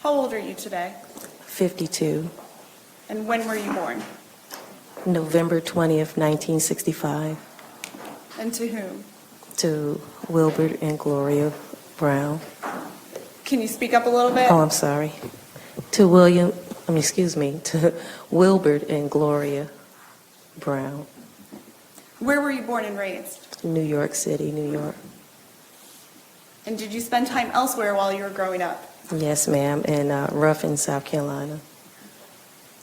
How old are you today? 52. And when were you born? November 20th, 1965. And to whom? To Wilbert and Gloria Brown. Can you speak up a little bit? Oh, I'm sorry. To to Wilbert and Gloria Brown. Where were you born and raised? New York City, New York. And did you spend time elsewhere while you were growing up? Yes, ma'am, in Ruffin, South Carolina.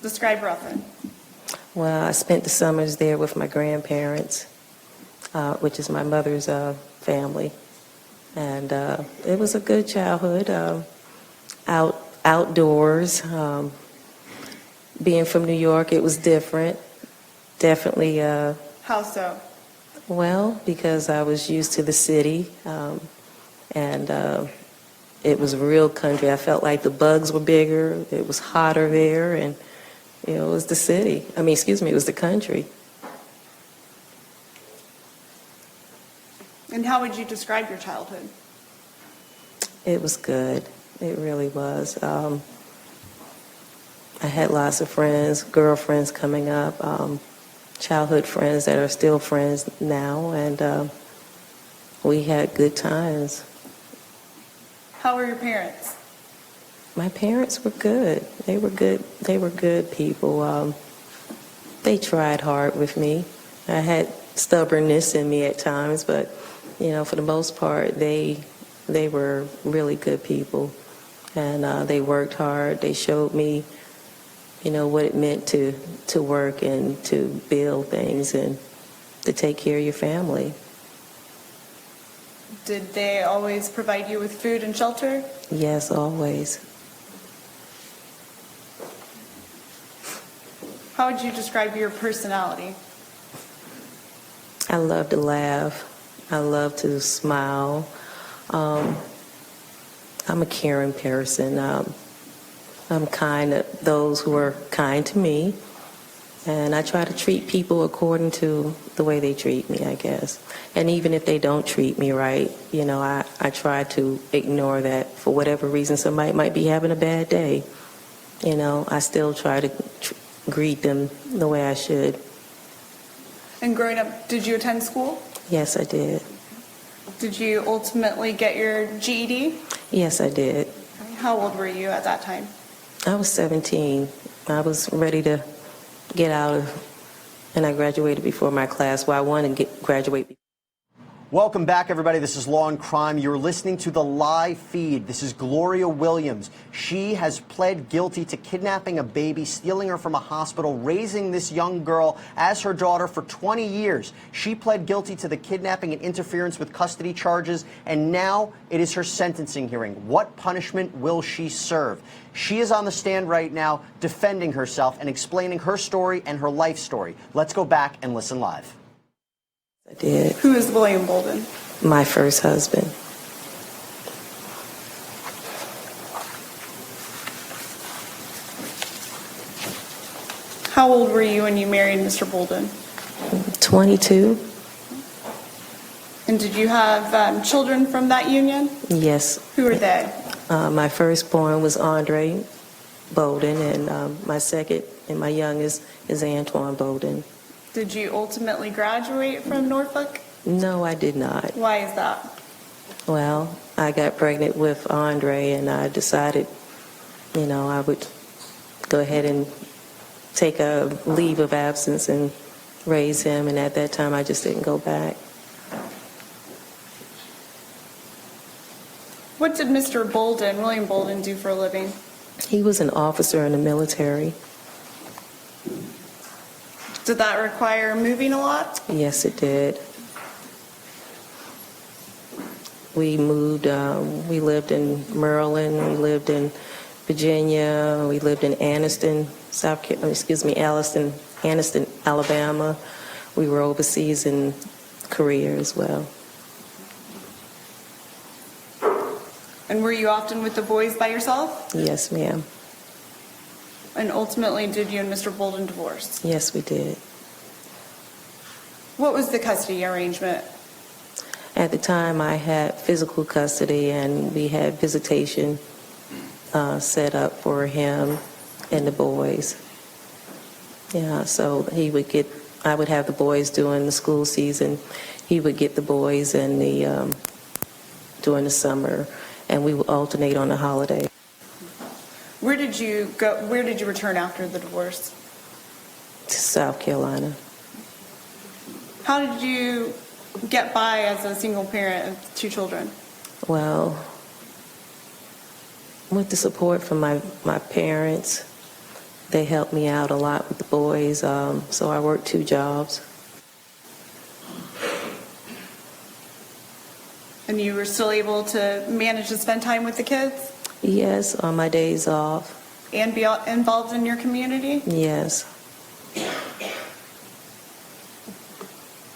Describe Ruffin. Well, I spent the summers there with my grandparents, which is my mother's family. And it was a good childhood, outdoors. Being from New York, it was different. Definitely. How so? Well, because I was used to the city, and it was real country. I felt like the bugs were bigger, it was hotter there, and it was the city. It was the country. And how would you describe your childhood? It was good. It really was. I had lots of friends, girlfriends coming up, childhood friends that are still friends now, and we had good times. How were your parents? My parents were good. They were good. They were good people. They tried hard with me. I had stubbornness in me at times, but for the most part, they were really good people, and they worked hard. They showed me, what it meant to work and to build things and to take care of your family. Did they always provide you with food and shelter? Yes, always. How would you describe your personality? I love to laugh. I love to smile. I'm a caring person. I'm kind to those who are kind to me, and I try to treat people according to the way they treat me, I guess. And even if they don't treat me right, I try to ignore that. For whatever reason, somebody might be having a bad day. I still try to greet them the way I should. And growing up, did you attend school? Yes, I did. Did you ultimately get your GED? Yes, I did. How old were you at that time? I was 17. I was ready to get out of, and I graduated before my class. Well, I wanted to graduate. Welcome back, everybody. This is Law and Crime. You're listening to the live feed. This is Gloria Williams. She has pled guilty to kidnapping a baby, stealing her from a hospital, raising this young girl as her daughter for 20 years. She pled guilty to the kidnapping and interference with custody charges, and now it is her sentencing hearing. What punishment will she serve? She is on the stand right now defending herself and explaining her story and her life story. Let's go back and listen live. I did. Who is William Bolden? My first husband. How old were you when you married Mr. Bolden? 22. And did you have children from that union? Yes. Who are they? My firstborn was Andre Bolden, and my second and my youngest is Antoine Bolden. Did you ultimately graduate from Norfolk? No, I did not. Why is that? Well, I got pregnant with Andre, and I decided, I would go ahead and take a leave of absence and raise him, and at that time I just didn't go back. What did Mr. Bolden, William Bolden, do for a living? He was an officer in the military. Did that require moving a lot? Yes, it did. We moved, we lived in Maryland, we lived in Virginia, we lived in Anniston, Anniston, Alabama. We were overseas in Korea as well. And were you often with the boys by yourself? Yes, ma'am. And ultimately, did you and Mr. Bolden divorce? Yes, we did. What was the custody arrangement? At the time, I had physical custody, and we had visitation set up for him and the boys. Yeah, so I would have the boys during the school season. He would get the boys during the summer, and we would alternate on the holiday. Where did you go? Where did you return after the divorce? To South Carolina. How did you get by as a single parent of 2 children? Well, with the support from my parents, they helped me out a lot with the boys, so I worked 2 jobs. And you were still able to manage to spend time with the kids Yes, on my days off. and be involved in your community? Yes.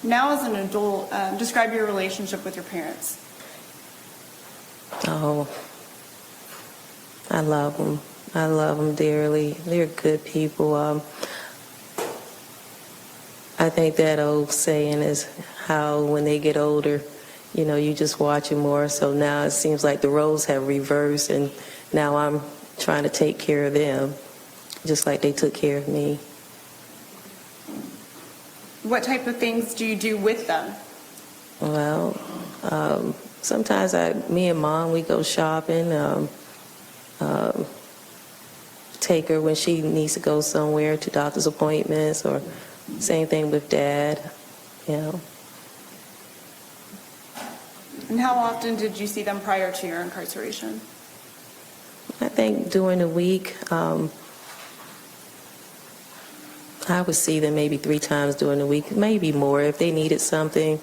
Now as an adult, describe your relationship with your parents. Oh, I love them. I love them dearly. They're good people. I think that old saying is how when they get older, you just watch them more. So now it seems like the roles have reversed, and now I'm trying to take care of them, just like they took care of me. What type of things do you do with them? Well, sometimes me and Mom, we go shopping, take her when she needs to go somewhere to doctor's appointments, or same thing with Dad, And how often did you see them prior to your incarceration? I think during the week, I would see them maybe 3 times during the week, maybe more if they needed something.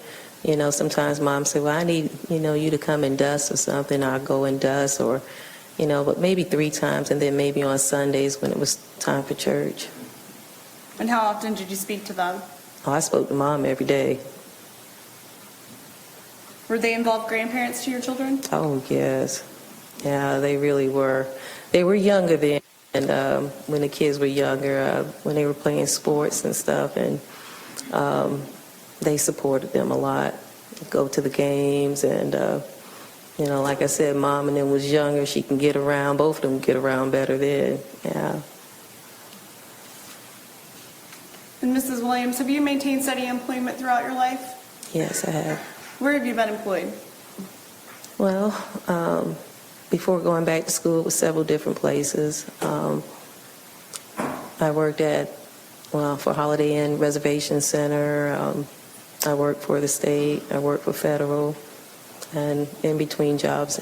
Sometimes Mom said, well, I need, you to come and dust or something. I'll go and dust, or, but maybe 3 times, and then maybe on Sundays when it was time for church. And how often did you speak to them? Oh, I spoke to Mom every day. Were they involved grandparents to your children? Oh, yes. Yeah, they really were. They were younger then, and when the kids were younger, when they were playing sports and stuff, and they supported them a lot. Go to the games, and like I said, Mom and them was younger. She can get around. Both of them get around better then. Yeah. And Mrs. Williams, have you maintained steady employment throughout your life? Yes, I have. Where have you been employed? Well, before going back to school, it was several different places. I worked for Holiday Inn Reservation Center. I worked for the state. I worked for federal, and in between jobs.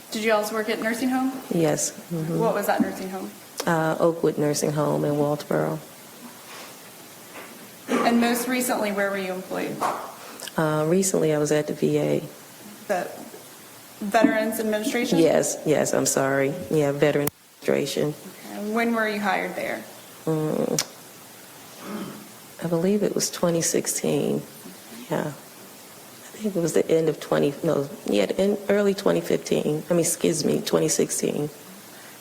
Did you also work at nursing home? Yes. Mm-hmm. What was that nursing home? Oakwood Nursing Home in Walterboro. And most recently, where were you employed? Recently, I was at the VA. The Veterans Administration? Yes, I'm sorry. Yeah, Veterans Administration. And when were you hired there? I believe it was 2016. Yeah. I think it was the end of early 2015. 2016.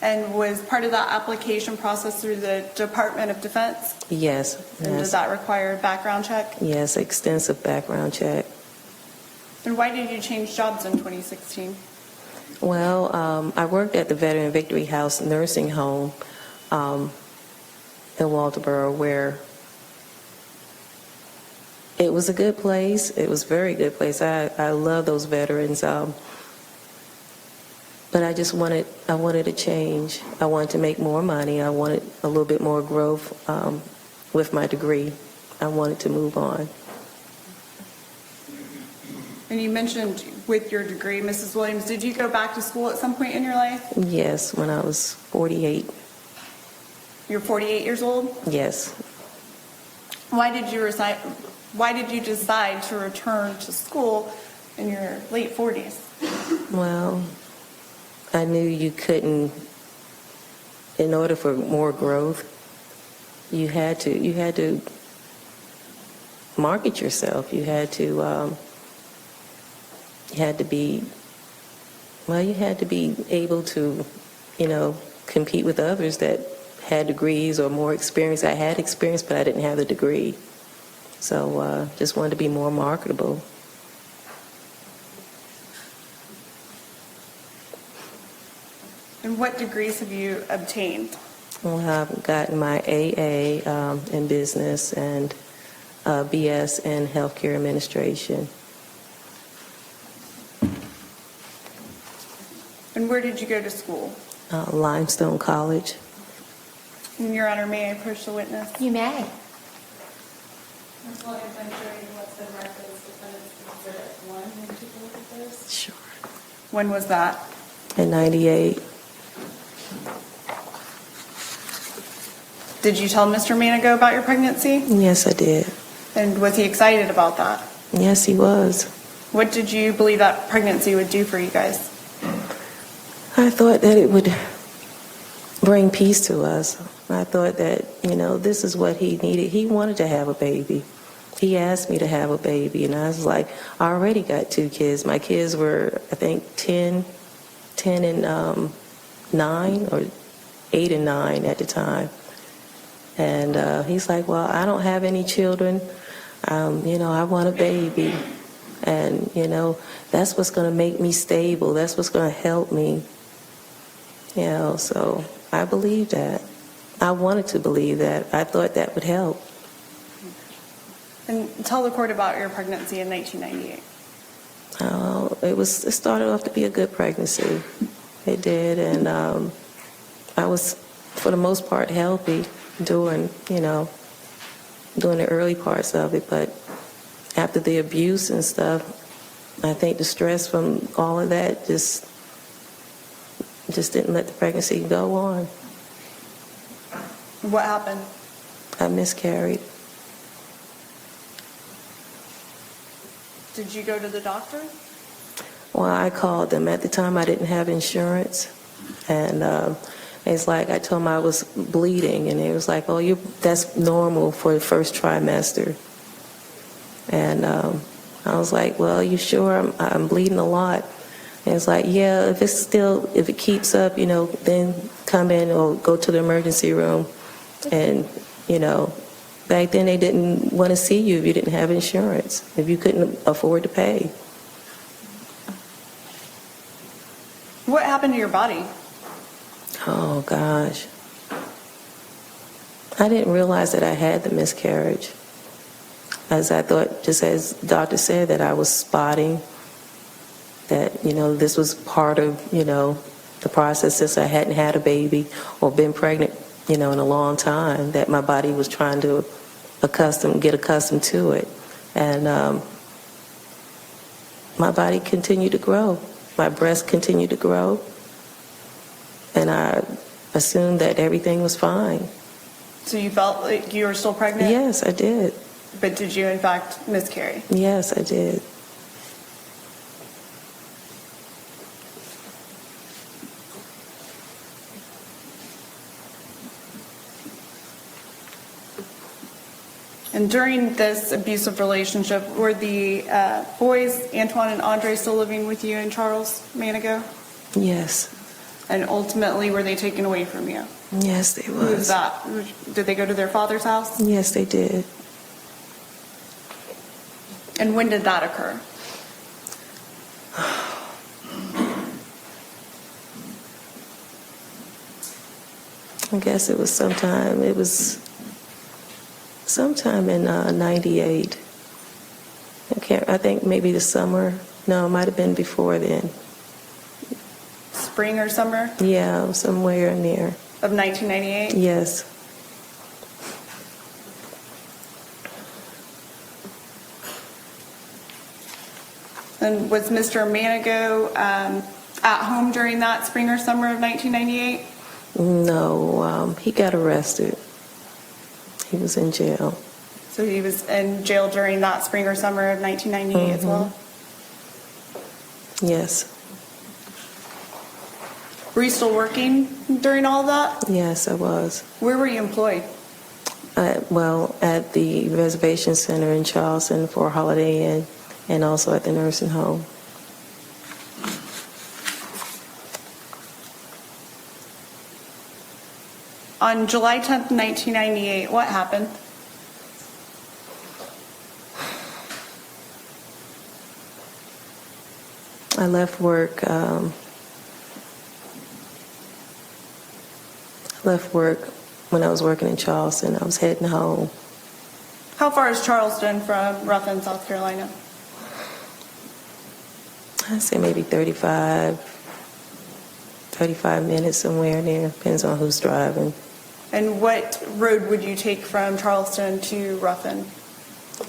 And was part of that application process through the Department of Defense? Yes. And does that require a background check? Yes, extensive background check. And why did you change jobs in 2016? Well, I worked at the Veteran Victory House nursing home in Walterboro, where it was a good place. It was a very good place. I love those veterans. But I wanted a change. I wanted to make more money. I wanted a little bit more growth with my degree. I wanted to move on. And you mentioned with your degree, Mrs. Williams, did you go back to school at some point in your life? Yes, when I was 48. You're 48 years old? Yes. Why did you decide to return to school in your late 40s? Well, I knew you couldn't, in order for more growth, you had to market yourself. You had to be able to, compete with others that had degrees or more experience. I had experience, but I didn't have the degree. So just wanted to be more marketable. And what degrees have you obtained? Well, I've gotten my AA in business and BS in healthcare administration. And where did you go to school? Limestone College. And Your Honor, may I approach the witness? You may. Ms. Williams, I'm sure you what's been referenced defendant's exhibit 1. Would you take a look at this? Sure. When was that? In 98. Did you tell Mr. Manigo about your pregnancy? Yes, I did. And was he excited about that? Yes, he was. What did you believe that pregnancy would do for you guys? I thought that it would bring peace to us. I thought that, this is what he needed. He wanted to have a baby. He asked me to have a baby, and I was like, I already got 2 kids. My kids were, I think, 10 and 9, or 8 and 9 at the time. And he's like, well, I don't have any children. I want a baby. And, that's what's going to make me stable. That's what's going to help me. So I believed that. I wanted to believe that. I thought that would help. And tell the court about your pregnancy in 1998. It started off to be a good pregnancy. It did. And I was, for the most part, healthy during the early parts of it. But after the abuse and stuff, I think the stress from all of that just didn't let the pregnancy go on. What happened? I miscarried. Did you go to the doctor? Well, I called them. At the time, I didn't have insurance. And it's like, I told them I was bleeding. And it was like, oh, that's normal for the first trimester. And I was like, well, you sure? I'm bleeding a lot. And it's like, yeah, if it keeps up, then come in or go to the emergency room. And, back then they didn't want to see you if you didn't have insurance, if you couldn't afford to pay. What happened to your body? Oh, gosh. I didn't realize that I had the miscarriage. As I thought, just as the doctor said, that I was spotting, that, this was part of, the process since I hadn't had a baby or been pregnant, in a long time, that my body was trying to get accustomed to it. And my body continued to grow. My breast continued to grow. And I assumed that everything was fine. So you felt like you were still pregnant? Yes, I did. But did you, in fact, miscarry? Yes, I did. And during this abusive relationship, were the boys, Antoine and Andre, still living with you and Charles Manigo? Yes. And ultimately, were they taken away from you? Yes, they was. Who was that? Did they go to their father's house? Yes, they did. And when did that occur? I guess it was sometime in 98. I think maybe the summer. No, it might have been before then. Spring or summer Yeah, somewhere in there. of 1998? Yes. And was Mr. Manigo at home during that spring or summer of 1998? No, he got arrested. He was in jail. So he was in jail during that spring or summer of 1998 as well? Yes. Were you still working during all of that? Yes, I was. Where were you employed? At the reservation center in Charleston for Holiday Inn, and also at the nursing home. On July 10th, 1998, what happened? I left work Left work when I was working in Charleston. I was heading home. How far is Charleston from Ruffin, South Carolina? I'd say maybe 35 minutes, somewhere in there. Depends on who's driving. And what road would you take from Charleston to Ruffin?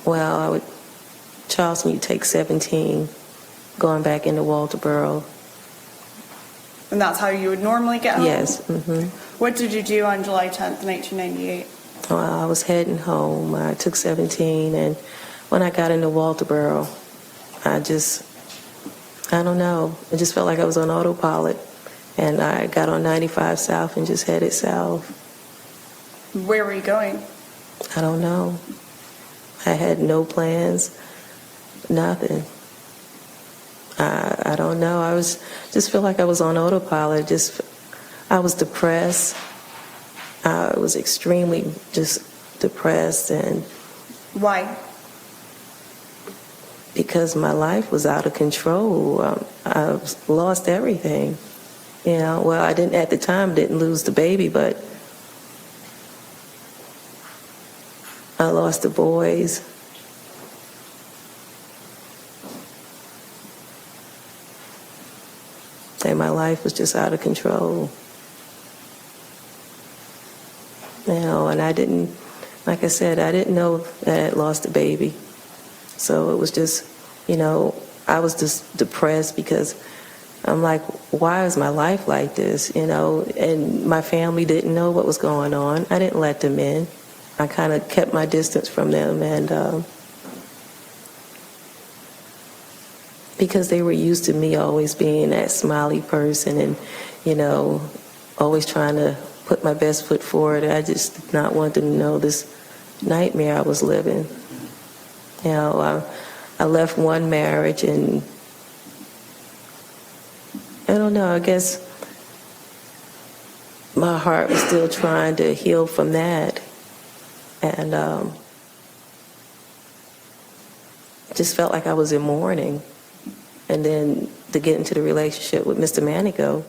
Well, Charleston, you take 17, going back into Walterboro. And that's how you would normally get home? Yes. What did you do on July 10th, 1998? Well, I was heading home. I took 17, and when I got into Walterboro, I don't know. It just felt like I was on autopilot. And I got on 95 South and just headed south. Where were you going? I don't know. I had no plans, nothing. I don't know. Just feel like I was on autopilot. I was depressed. I was extremely just depressed. And Why? because my life was out of control. I lost everything. Well, I didn't at the time, didn't lose the baby, but I lost the boys. And my life was just out of control. And I didn't, like I said, I didn't know that I had lost a baby. So it was just, I was just depressed because I'm like, why is my life like this? And my family didn't know what was going on. I didn't let them in. I kind of kept my distance from them, and because they were used to me always being that smiley person and, always trying to put my best foot forward. I just did not want them to know this nightmare I was living. I left one marriage, and I don't know, I guess my heart was still trying to heal from that. And just felt like I was in mourning. And then to get into the relationship with Mr. Manico,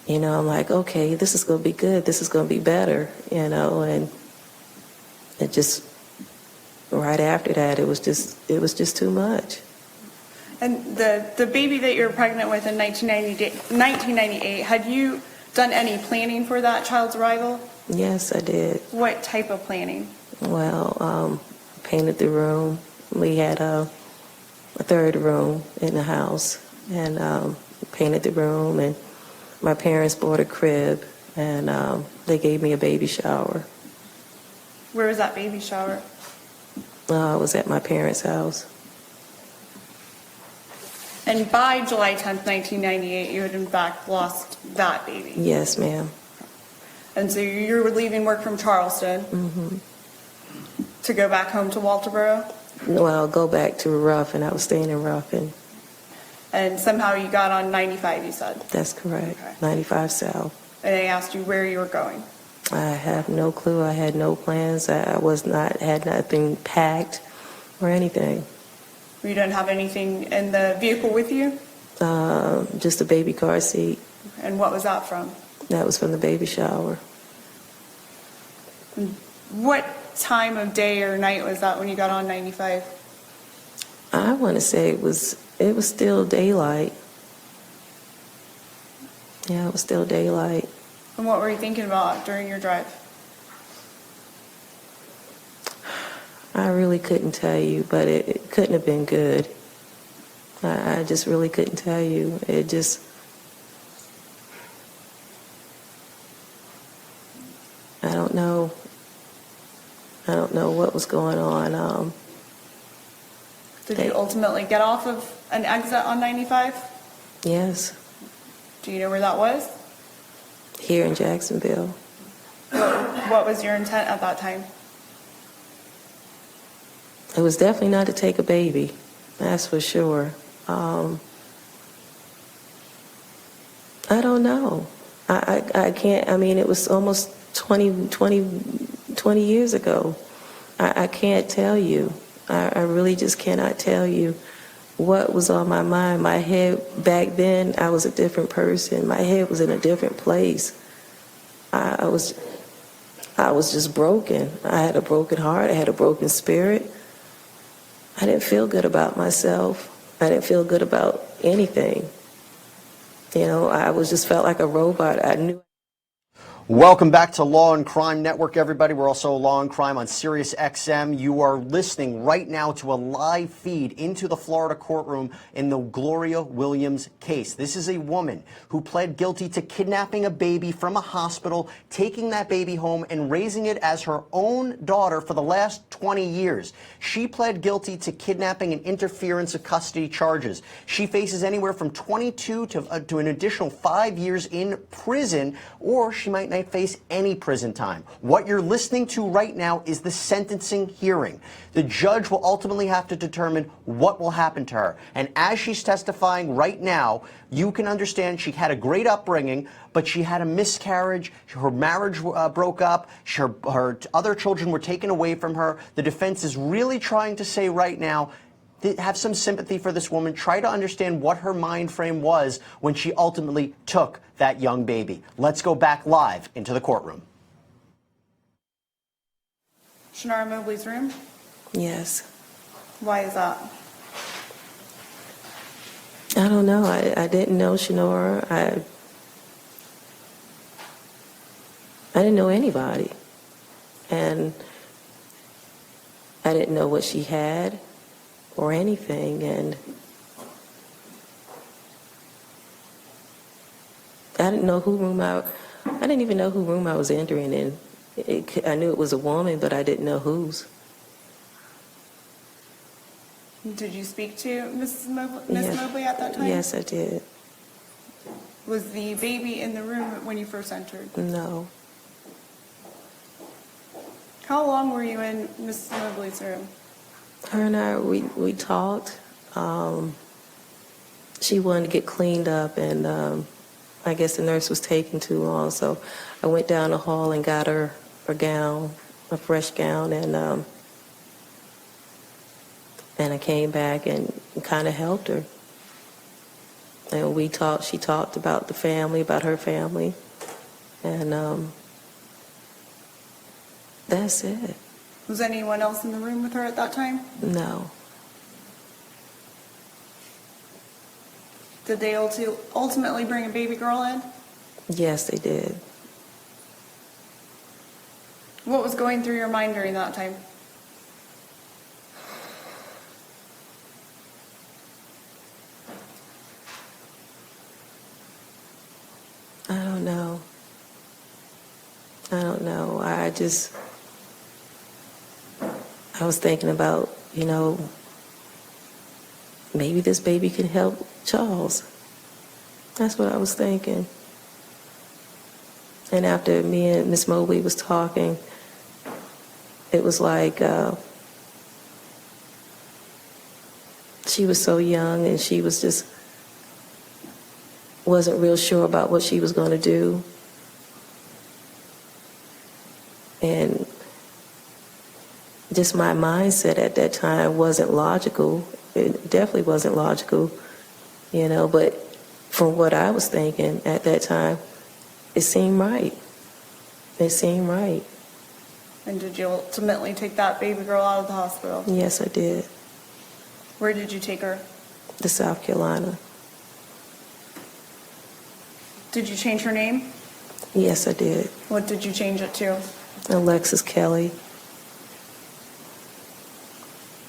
I'm like, okay, this is going to be good. This is going to be better, and it just, right after that, it was just too much. And the baby that you were pregnant with in 1998, had you done any planning for that child's arrival? Yes, I did. What type of planning? Well, painted the room. We had a third room in the house, and painted the room, and my parents bought a crib, and they gave me a baby shower. Where was that baby shower? I was at my parents' house. And by July 10th, 1998, you had in fact lost that baby. Yes, ma'am. And so you were leaving work from Charleston to go back home to Walterboro? Well, go back to Ruffin. I was staying in Ruffin. And somehow you got on 95, you said? That's correct. Okay. 95 South. And they asked you where you were going? I have no clue. I had no plans. I had nothing packed or anything. You didn't have anything in the vehicle with you? Just a baby car seat. And what was that from? That was from the baby shower. What time of day or night was that when you got on 95? I want to say it was still daylight. Yeah, it was still daylight. And what were you thinking about during your drive? I really couldn't tell you, but it couldn't have been good. I just really couldn't tell you. It just, I don't know what was going on. Did you ultimately get off of an exit on 95? Yes, Do you know where that was? here in Jacksonville. What was your intent at that time? It was definitely not to take a baby, that's for sure. I don't know. I can't, it was almost 20 years ago. I can't tell you. I really just cannot tell you what was on my mind. My head, back then, I was a different person. My head was in a different place. I was just broken. I had a broken heart. I had a broken spirit. I didn't feel good about myself. I didn't feel good about anything. You know, I was just felt like a robot. I knew. Welcome back to Law and Crime Network, everybody. We're also Law and Crime on Sirius XM. You are listening right now to a live feed into the Florida courtroom in the Gloria Williams case. This is a woman who pled guilty to kidnapping a baby from a hospital, taking that baby home and raising it as her own daughter for the last 20 years. She pled guilty to kidnapping and interference of custody charges. She faces anywhere from 22 to an additional 5 years in prison, or she might not face any prison time. What you're listening to right now is the sentencing hearing. The judge will ultimately have to determine what will happen to her. And as she's testifying right now, you can understand she had a great upbringing, but she had a miscarriage. Her marriage broke up. Her other children were taken away from her. The defense is really trying to say right now, have some sympathy for this woman. Try to understand what her mind frame was when she ultimately took that young baby. Let's go back live into the courtroom. Shannara Mobley's room? Yes. Why is that? I don't know. I didn't know Shannara. I didn't know anybody. And I didn't know what she had or anything. And I didn't know I didn't even know who room I was entering in. I knew it was a woman, but I didn't know whose. Did you speak to Miss Mobley at that time? Yes, I did. Was the baby in the room when you first entered? No. How long were you in Miss Mobley's room? Her and I, we talked. She wanted to get cleaned up, and I guess the nurse was taking too long, so I went down the hall and got her a gown, a fresh gown, and I came back and kind of helped her. And we talked. She talked about the family, about her family, and that's it. Was anyone else in the room with her at that time? No. Did they ultimately bring a baby girl in? Yes, they did. What was going through your mind during that time? I don't know. I was thinking about, maybe this baby can help Charles. That's what I was thinking. And after me and Miss Mobley was talking, it was like she was so young and she wasn't real sure about what she was going to do. And just my mindset at that time wasn't logical. It definitely wasn't logical, but from what I was thinking at that time, it seemed right. It seemed right. And did you ultimately take that baby girl out of the hospital? Yes, I did. Where did you take her? To South Carolina. Did you change her name? Yes, I did. What did you change it to? Alexis Kelly.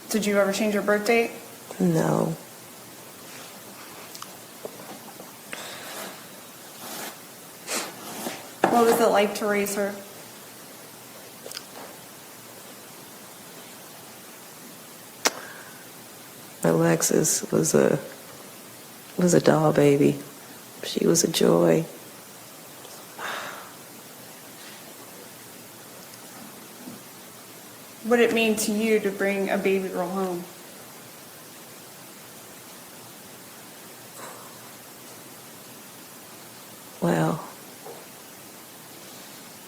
Did you ever change her birth date? No. What was it like to raise her? Alexis was a doll baby. She was a joy. What did it mean to you to bring a baby girl home? Well,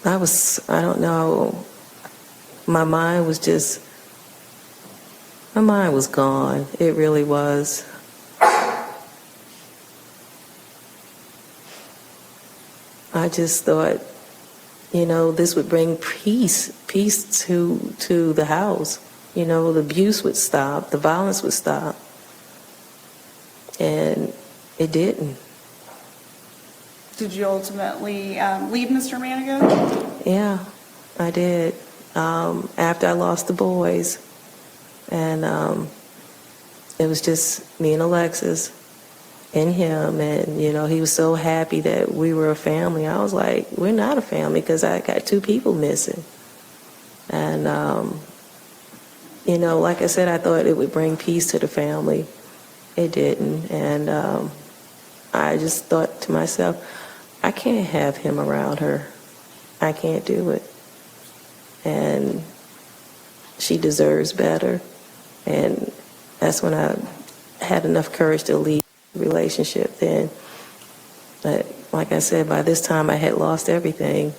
I don't know, my mind was gone. It really was. I just thought this would bring peace to the house. The abuse would stop, the violence would stop. And it didn't. Did you ultimately leave Mr. Manigault? Yeah, I did. After I lost the boys. And it was just me and Alexis and him. And, he was so happy that we were a family. I was like, we're not a family because I got 2 people missing. And, like I said, I thought it would bring peace to the family. It didn't. And I just thought to myself, I can't have him around her. I can't do it. And she deserves better. And that's when I had enough courage to leave the relationship then. But like I said, by this time I had lost everything.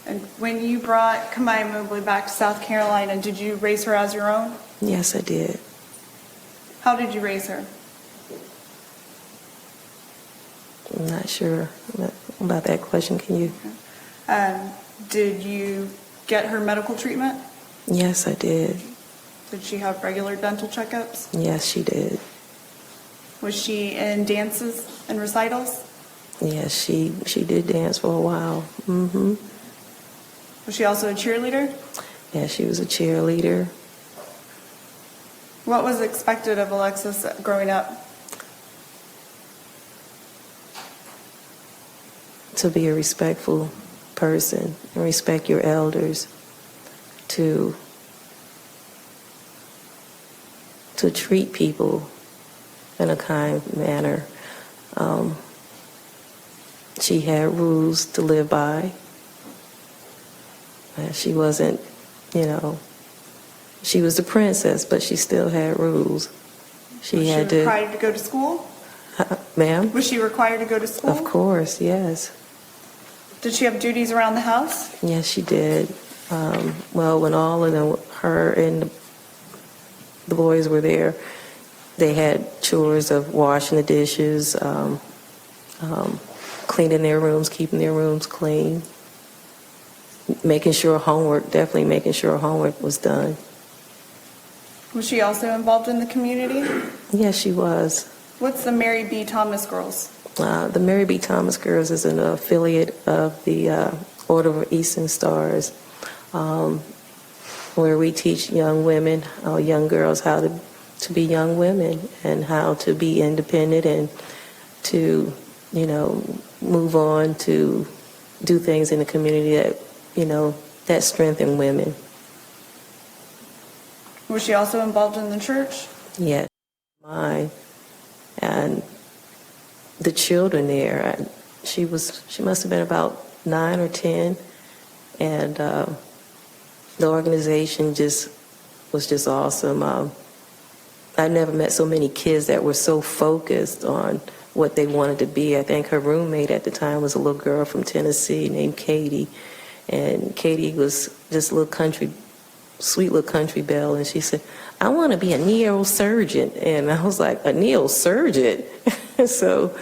And when you brought Kamaya Mobley back to South Carolina, did you raise her as your own? Yes, I did. How did you raise her? I'm not sure about that question. Can you? Did you get her medical treatment? Yes, I did. Did she have regular dental checkups? Yes, she did. Was she in dances and recitals? Yes, she did dance for a while. Mm-hmm. Was she also a cheerleader? Yeah, she was a cheerleader. What was expected of Alexis growing up? To be a respectful person and respect your elders, to treat people in a kind manner. She had rules to live by. She wasn't, she was the princess, but she still had rules. Was she required to go to school? Ma'am? Was she required to go to school? Of course, yes. Did she have duties around the house? Yes, she did. Well, when all of them, her and the boys were there, they had chores of washing the dishes, cleaning their rooms, keeping their rooms clean, making sure homework was done. Was she also involved in the community? Yes, she was. What's the Mary B. Thomas Girls? The Mary B. Thomas Girls is an affiliate of the Order of Eastern Stars, where we teach young women, young girls, how to be young women and how to be independent and to, move on to do things in the community that, that strengthen women. Was she also involved in the church? Yes, mine. And the children there, she must have been about 9 or 10, and the organization was just awesome. I never met so many kids that were so focused on what they wanted to be. I think her roommate at the time was a little girl from Tennessee named Katie, and Katie was just a sweet little country belle, and she said, I want to be a neurosurgeon. And I was like, a neurosurgeon? So,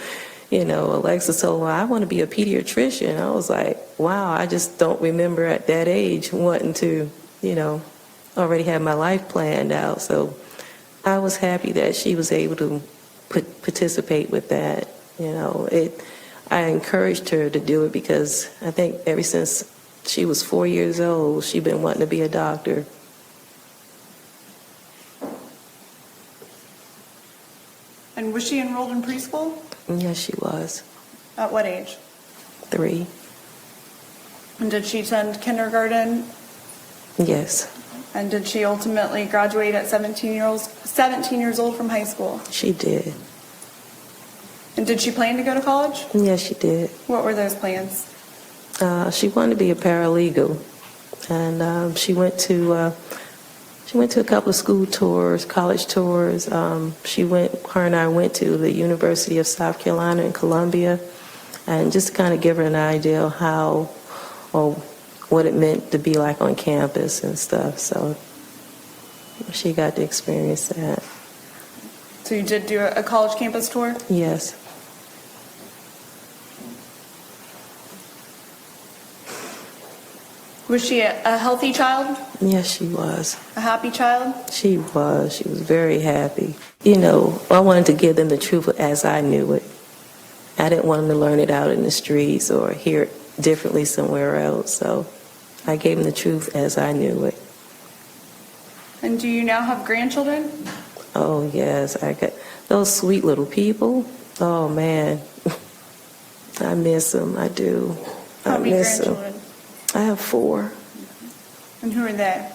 Alexis told me, I want to be a pediatrician. I was like, wow, I just don't remember at that age wanting to, already have my life planned out. So I was happy that she was able to participate with that. I encouraged her to do it because I think ever since she was 4 years old, she'd been wanting to be a doctor. And was she enrolled in preschool? Yes, she was. At what age? 3. And did she attend kindergarten? Yes. And did she ultimately graduate at 17 years old from high school? She did. And did she plan to go to college? Yes, she did. What were those plans? She wanted to be a paralegal, and she went to a couple of school tours, college tours. Her and I went to the University of South Carolina in Columbia, and just to kind of give her an idea of how or what it meant to be like on campus and stuff. So she got to experience that. So you did do a college campus tour? Yes. Was she a healthy child? Yes, she was. A happy child? She was. She was very happy. You know, I wanted to give them the truth as I knew it. I didn't want them to learn it out in the streets or hear it differently somewhere else. So I gave them the truth as I knew it. And do you now have grandchildren? Oh, yes. I got those sweet little people. Oh, man. I miss them. I do. How I many miss them. grandchildren? I have 4. And who are they?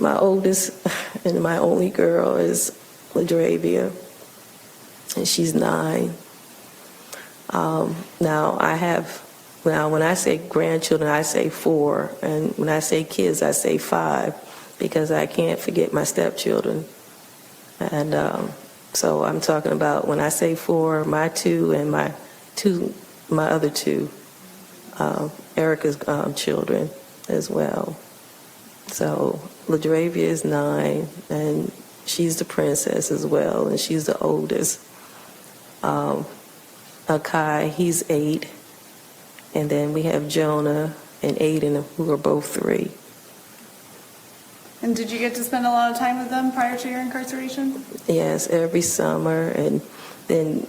My oldest and my only girl is Ladravia, and she's 9. Now when I say grandchildren, I say 4, and when I say kids, I say 5, because I can't forget my stepchildren. And so I'm talking about, when I say 4, my 2 and my other 2, Erica's children as well. So Ladravia is 9, and she's the princess as well, and she's the oldest. Akai, he's 8, and then we have Jonah and Aiden, who are both 3. And did you get to spend a lot of time with them prior to your incarceration? Yes, every summer, and then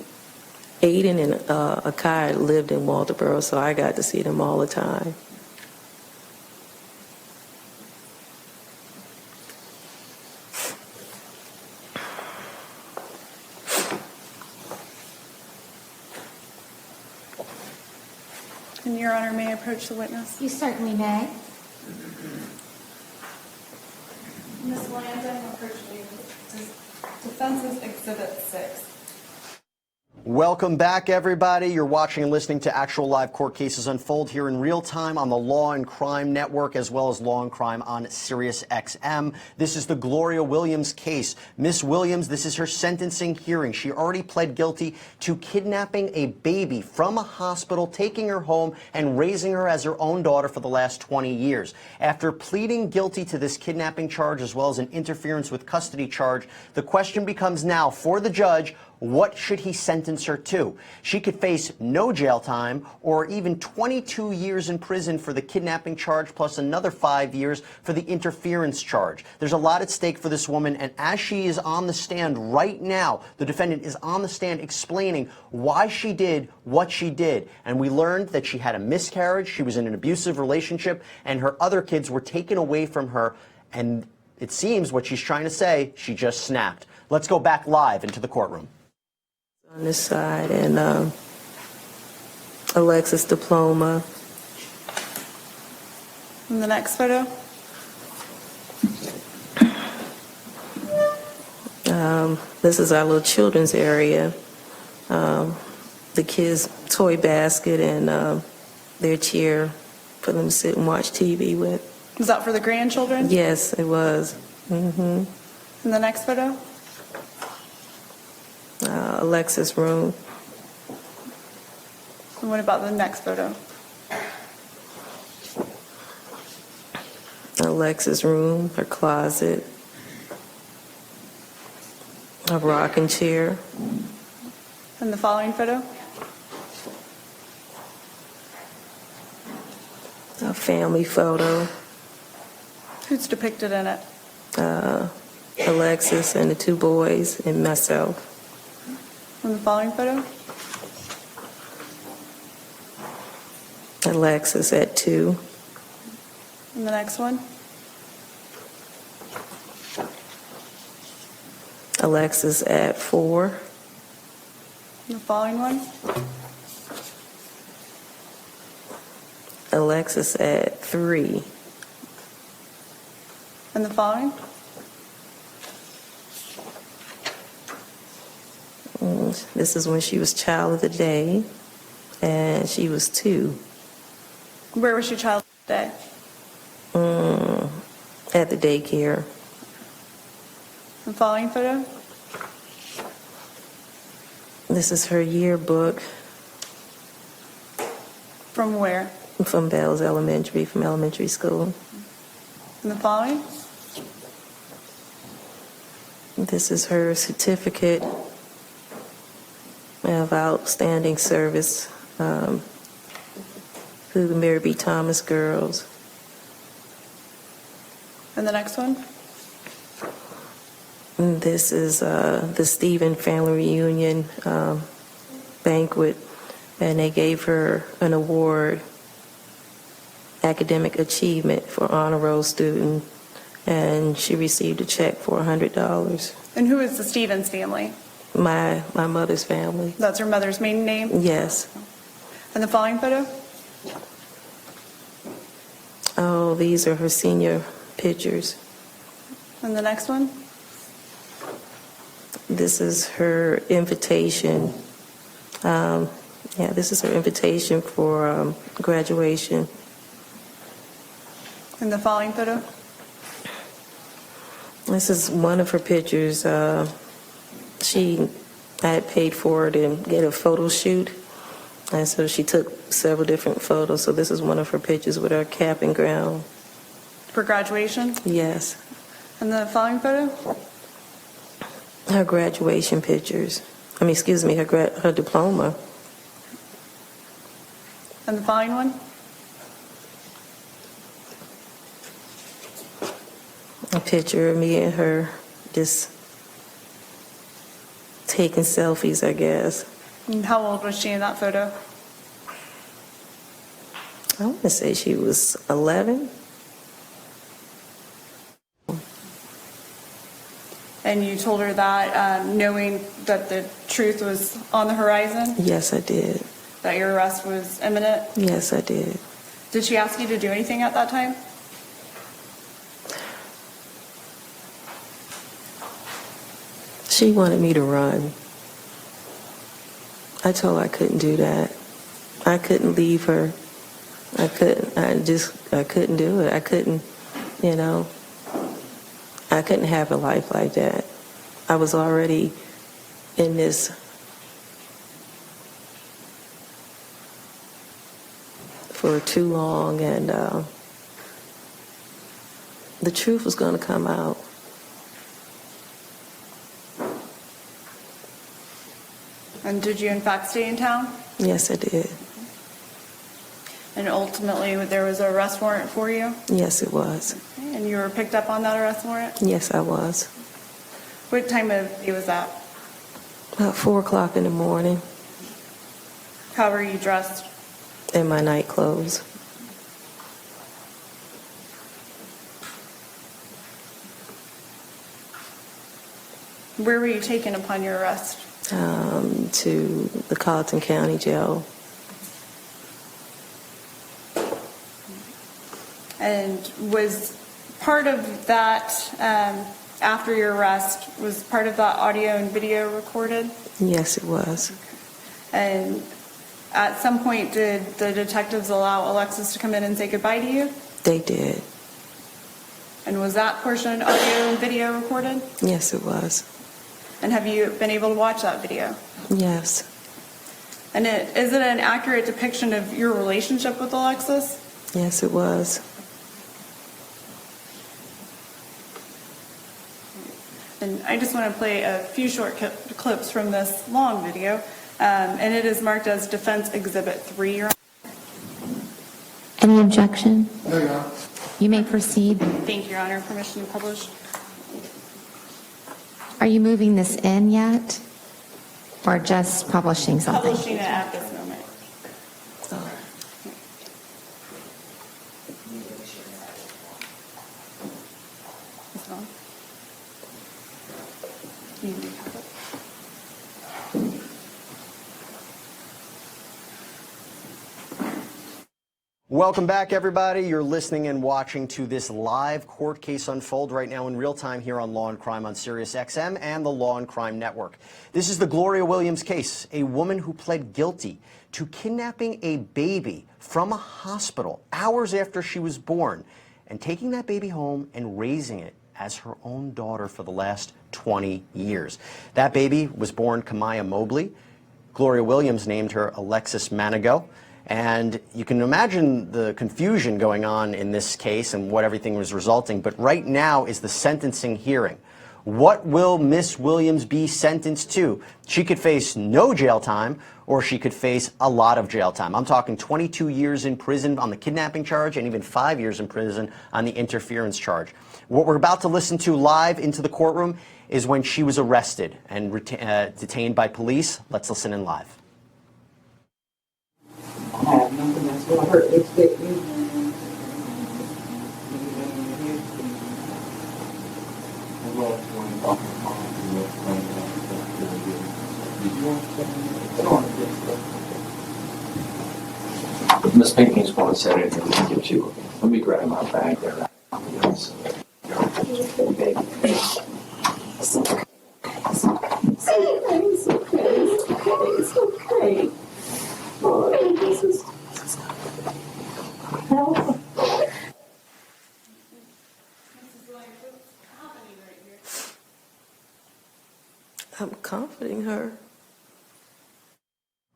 Aiden and Akai lived in Walterboro, so I got to see them all the time. And Your Honor, may I approach the witness? You certainly may. Ms. Landon, approach you. Defense's Exhibit 6. Welcome back, everybody. You're watching and listening to actual live court cases unfold here in real time on the Law and Crime Network, as well as Law and Crime on Sirius XM. This is the Gloria Williams case. Miss Williams, this is her sentencing hearing. She already pled guilty to kidnapping a baby from a hospital, taking her home, and raising her as her own daughter for the last 20 years. After pleading guilty to this kidnapping charge, as well as an interference with custody charge, the question becomes now for the judge, what should he sentence her to? She could face no jail time or even 22 years in prison for the kidnapping charge, plus another 5 years for the interference charge. There's a lot at stake for this woman, and as she is on the stand right now, the defendant is on the stand explaining why she did what she did. And we learned that she had a miscarriage, she was in an abusive relationship, and her other kids were taken away from her, and it seems what she's trying to say, she just snapped. Let's go back live into the courtroom. On this side, and Alexis diploma. And the next photo? This is our little children's area. The kids' toy basket and their chair for them to sit and watch TV with. Is that for the grandchildren? Yes, it was. And the next photo? Alexis' room. And what about the next photo? Alexis' room, her closet, a rocking chair. And the following photo? A family photo. Who's depicted in it? Alexis and the 2 boys and myself. And the following photo? Alexis at 2. And the next one? Alexis at 4. And the following one? Alexis at 3. And the following? This is when she was child of the day, and she was 2. Where was your child today? At the daycare. The following photo? This is her yearbook From where? from Bells Elementary, from elementary school. And the following? This is her certificate of outstanding service through the Mary B. Thomas girls. And the next one? This is the Stephen family reunion banquet, and they gave her an award, academic achievement for honor roll student, and she received a check for $100. And who is the Stevens family? My mother's family. That's her mother's maiden name? Yes. And the following photo? Oh, these are her senior pictures. And the next one? This is her invitation. This is her invitation for graduation. And the following photo? This is one of her pictures. I had paid for her to get a photo shoot, and so she took several different photos. So this is one of her pictures with her cap and gown. For graduation? Yes. And the following photo? Her graduation pictures. Her diploma. And the following one? A picture of me and her just taking selfies, I guess. And how old was she in that photo? I want to say she was 11. And you told her that knowing that the truth was on the horizon? Yes, I did. That your arrest was imminent? Yes, I did. Did she ask you to do anything at that time? She wanted me to run. I told her I couldn't do that. I couldn't leave her. I couldn't do it. I couldn't have a life like that. I was already in this for too long, and the truth was going to come out. And did you in fact stay in town? Yes, I did. And ultimately there was an arrest warrant for you? Yes, it was. And you were picked up on that arrest warrant? Yes, I was. What time of day was that? About 4 o'clock in the morning, How were you dressed? in my night clothes. Where were you taken upon your arrest? To the Colleton County Jail. And was part of that, after your arrest, was part of that audio and video recorded? Yes, it was. And at some point, did the detectives allow Alexis to come in and say goodbye to you? They did. And was that portion audio and video recorded? Yes, it was. And have you been able to watch that video? Yes. And is it an accurate depiction of your relationship with Alexis? Yes, it was. And I just want to play a few short clips from this long video, and it is marked as Defense Exhibit 3. Your Honor. Any objection? No, Your Honor. You may proceed. Thank you, Your Honor. Permission to publish. Are you moving this in yet? Or just publishing something? Publishing it at this moment. This one. You can have it. Welcome back, everybody. You're listening and watching to this live court case unfold right now in real time here on Law and Crime on Sirius XM and the Law and Crime Network. This is the Gloria Williams case, a woman who pled guilty to kidnapping a baby from a hospital hours after she was born and taking that baby home and raising it as her own daughter for the last 20 years. That baby was born Kamaya Mobley. Gloria Williams named her Alexis Manigault. And you can imagine the confusion going on in this case and what everything was resulting. But right now is the sentencing hearing, What will Miss Williams be sentenced to? She could face no jail time, or she could face a lot of jail time. I'm talking 22 years in prison on the kidnapping charge and even 5 years in prison on the interference charge. What we're about to listen to live into the courtroom is when she was arrested and detained by police. Let's listen in live. I have nothing that's going to hurt this victim. Miss Pinkney's going to set it and get you. Let me grab my bag there. It's okay. It's okay. It's okay. Boy, this is. I'm comforting her.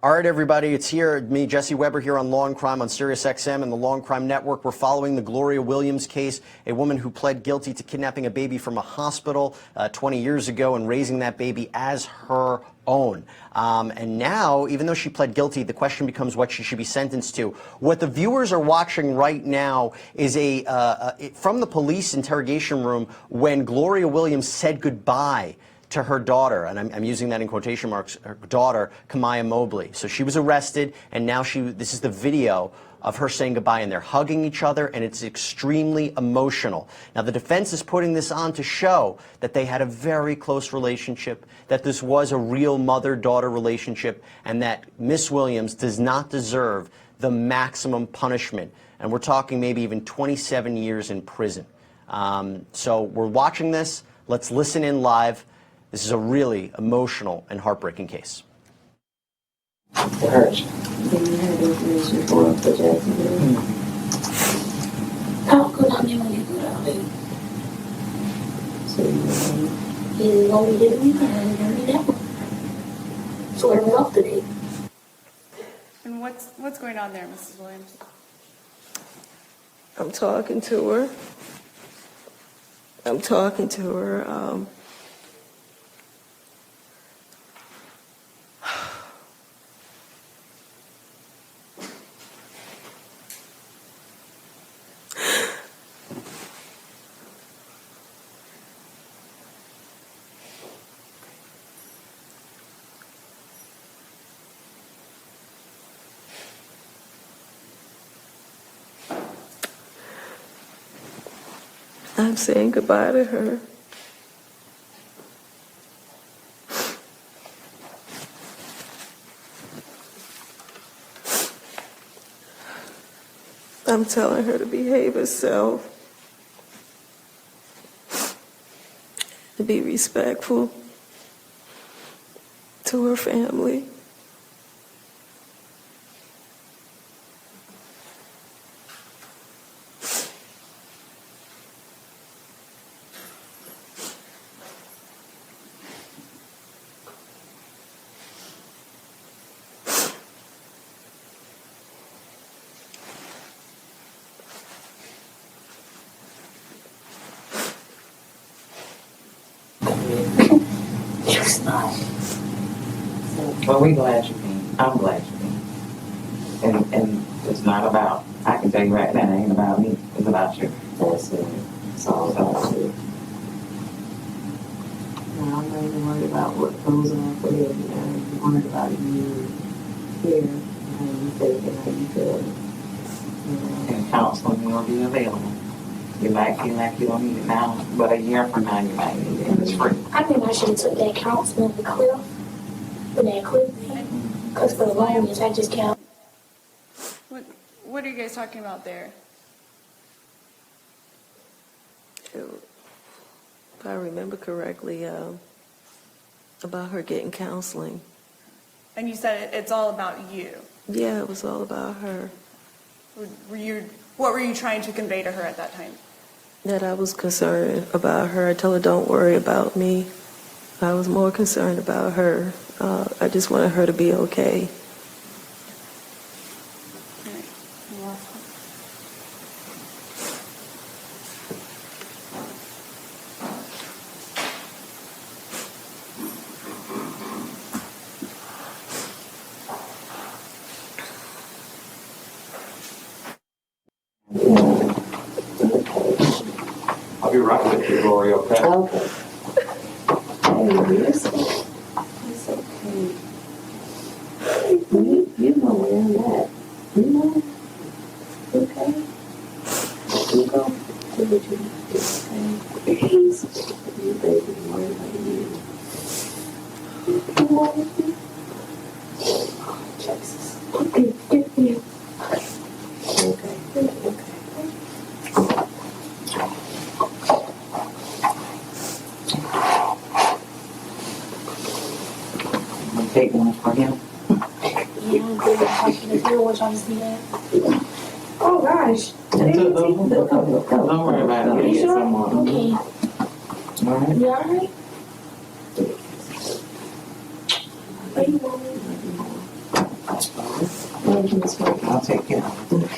All right, everybody, it's here, me, Jesse Weber, here on Law and Crime on Sirius XM and the Law and Crime Network. We're following the Gloria Williams case, a woman who pled guilty to kidnapping a baby from a hospital 20 years ago and raising that baby as her own. And now, even though she pled guilty, the question becomes what she should be sentenced to. What the viewers are watching right now is from the police interrogation room when Gloria Williams said goodbye to her daughter, and I'm using that in quotation marks, her daughter, Kamaya Mobley. So she was arrested, and now this is the video of her saying goodbye, and they're hugging each other, and it's extremely emotional. Now, the defense is putting this on to show that they had a very close relationship, that this was a real mother-daughter relationship, and that Miss Williams does not deserve the maximum punishment. And we're talking maybe even 27 years in prison. So we're watching this. Let's listen in live. This is a really emotional and heartbreaking case. It hurts. Then you had information for Jacksonville. How could I know when you go down there? So You only did me and you that one. So we're off today. And what's going on there, Mrs. Williams? I'm talking to her. I'm saying goodbye to her. I'm telling her to behave herself, to be respectful to her family. It's not. well, we're glad you came. I'm glad you came. And it's not about, I can tell you right now, it ain't about me. It's about you. That's it. It's all about you. Now, I'm not even worried about what goes on for you. I'm worried about you here, and how you take it, how you feel. And counseling will be available. You might feel like you don't need it now, but a year from now you might need it, and it's free. I think I should have took that counseling with Cliff, with that Cliff thing. Because for the longest, I just can't. What are you guys talking about there? If I remember correctly, about her getting counseling. And you said it's all about you. Yeah, it was all about her. What were you trying to convey to her at that time? That I was concerned about her. I told her, don't worry about me. I was more concerned about her. I just wanted her to be okay. right with you, Gloria, okay? Okay. Hey, you're so, it's okay. You know where I'm at. You know? Okay? You go do what you need to do, okay? Please. You baby, worry about you. You want me? Oh, Jesus. Okay, get me. Okay, okay. You take one for him? Yeah, I'm good. I don't want y'all to see that. Oh, gosh. Don't worry about it. You Get sure? someone. Okay. All right. You alright? Where you want me? Thank you, Miss Mike. I'll take care of it.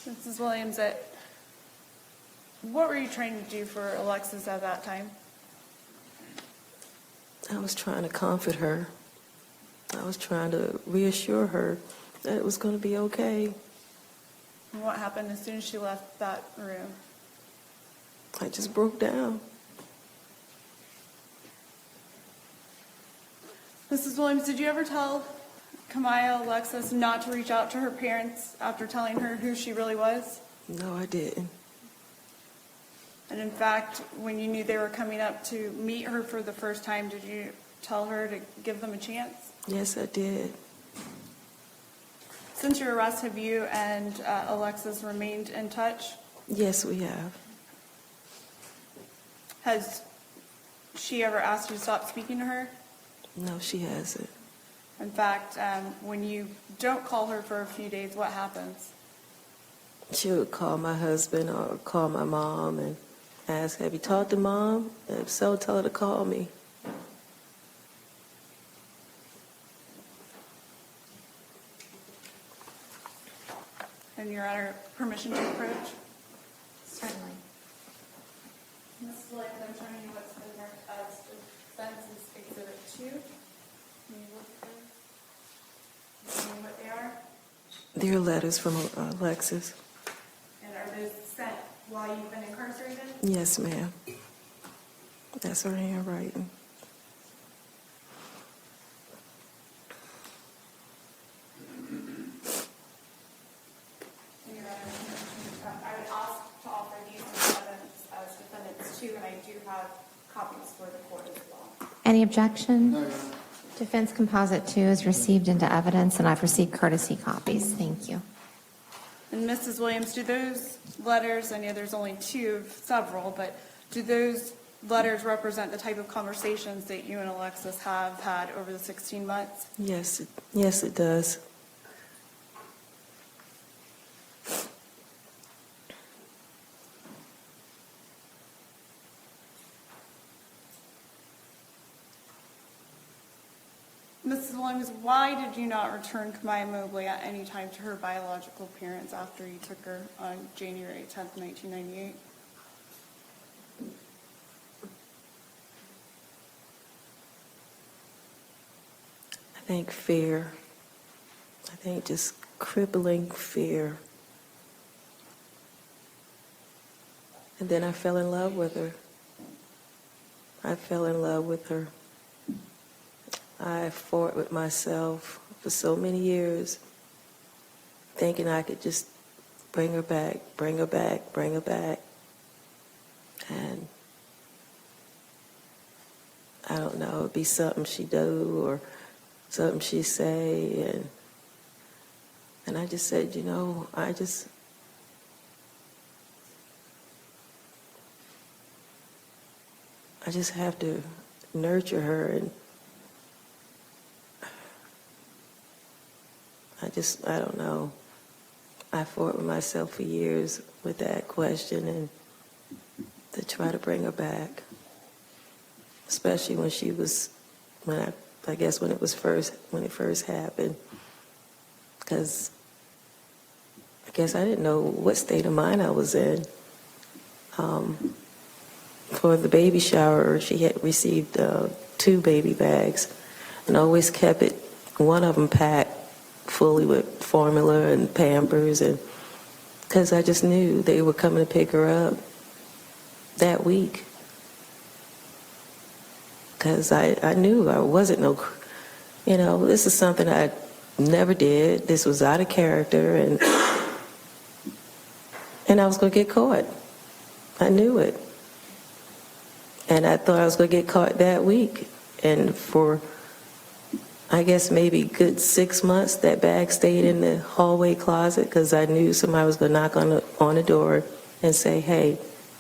Mrs. Williams, what were you trying to do for Alexis at that time? I was trying to comfort her. I was trying to reassure her that it was going to be okay. And what happened as soon as she left that room? I just broke down. Mrs. Williams, did you ever tell Kamaya Alexis not to reach out to her parents after telling her who she really was? No, I didn't. And in fact, when you knew they were coming up to meet her for the first time, did you tell her to give them a chance? Yes, I did. Since your arrest, have you and Alexis remained in touch? Yes, we have. Has she ever asked you to stop speaking to her? No, she hasn't. In fact, when you don't call her for a few days, what happens? She would call my husband or call my mom and ask, have you talked to Mom? If so, tell her to call me. And you're under permission to approach? Certainly. Mrs. Williams, I'm showing you what's been marked as Defense's Exhibit 2. Can you look at those? Tell me what they are? They're letters from Alexis. And are those sent while you've been incarcerated? Yes, ma'am. That's her handwriting. And you're under permission. I would ask to offer these as evidence as defendants too, and I do have copies for the court as well. Any objection? No, Defense Composite 2 is received into evidence, and I've received courtesy copies. Thank you. And Mrs. Williams, do those letters, I know there's only two of several, but do those letters represent the type of conversations that you and Alexis have had over the 16 months? Yes, it does. Mrs. Williams, why did you not return Kamaya Mobley at any time to her biological parents after you took her on January 10th, 1998? I think fear. I think just crippling fear. And then I fell in love with her. I fell in love with her. I fought with myself for so many years, thinking I could just bring her back, bring her back, bring her back. And I don't know, it'd be something she do or something she say. And I just said, you know, I just have to nurture her, and I don't know. I fought with myself for years with that question, to try to bring her back, especially when she was, I guess when it first happened, because I guess I didn't know what state of mind I was in. For the baby shower, she had received 2 baby bags and always kept one of them packed fully with formula and Pampers, and because I just knew they were coming to pick her up that week. Because I knew I wasn't this is something I never did. This was out of character, and I was going to get caught. I knew it. And I thought I was going to get caught that week. And for, I guess, maybe good 6 months, that bag stayed in the hallway closet because I knew somebody was going to knock on the door and say, hey,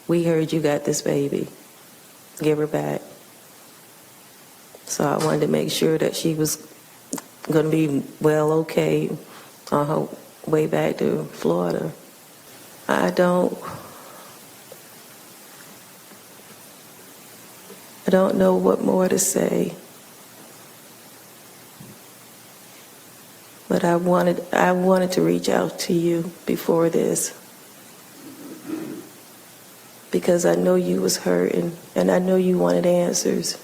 we heard you got this baby. Give her back. So I wanted to make sure that she was going to be okay on her way back to Florida. I don't know what more to say. But I wanted to reach out to you before this, because I know you was hurting and I know you wanted answers.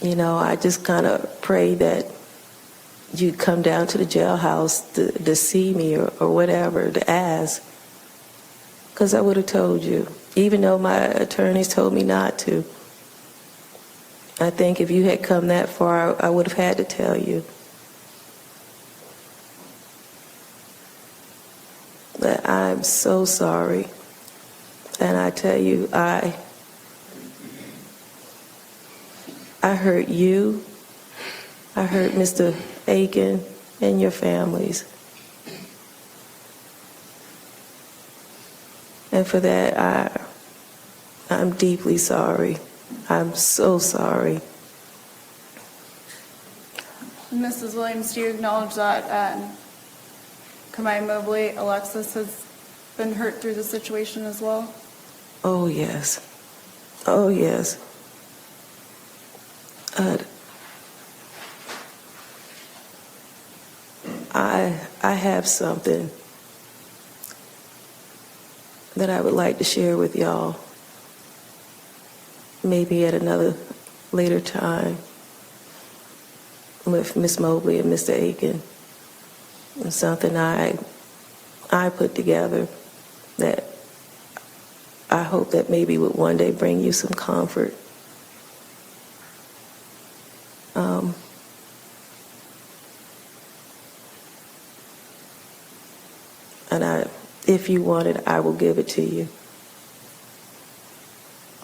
I just kind of pray that you'd come down to the jailhouse to see me or whatever, to ask, because I would have told you, even though my attorneys told me not to. I think if you had come that far, I would have had to tell you. But I'm so sorry. And I tell you, I hurt you. I hurt Mr. Aiken and your families. And for that, I'm deeply sorry. I'm so sorry. Mrs. Williams, do you acknowledge that Kamai Mobley, Alexis, has been hurt through the situation as well? Oh, yes. Oh, yes. I have something that I would like to share with y'all, maybe at another later time, with Miss Mobley and Mr. Aiken. It's something I put together that I hope that maybe would one day bring you some comfort. And if you want it, I will give it to you.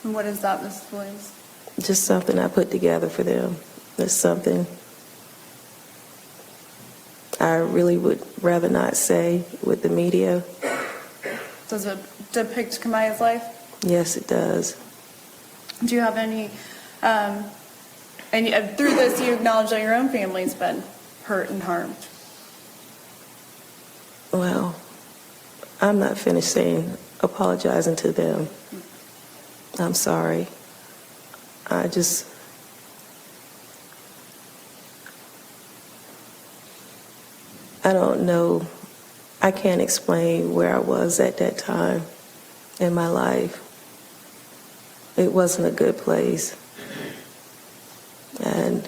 And what is that, Mrs. Williams? Just something I put together for them. It's something I really would rather not say with the media. Does it depict Kamai's life? Yes, it does. Do you have any, and through this you acknowledge that your own family's been hurt and harmed? Well, I'm not finished apologizing to them. I'm sorry. I don't know. I can't explain where I was at that time in my life. It wasn't a good place. And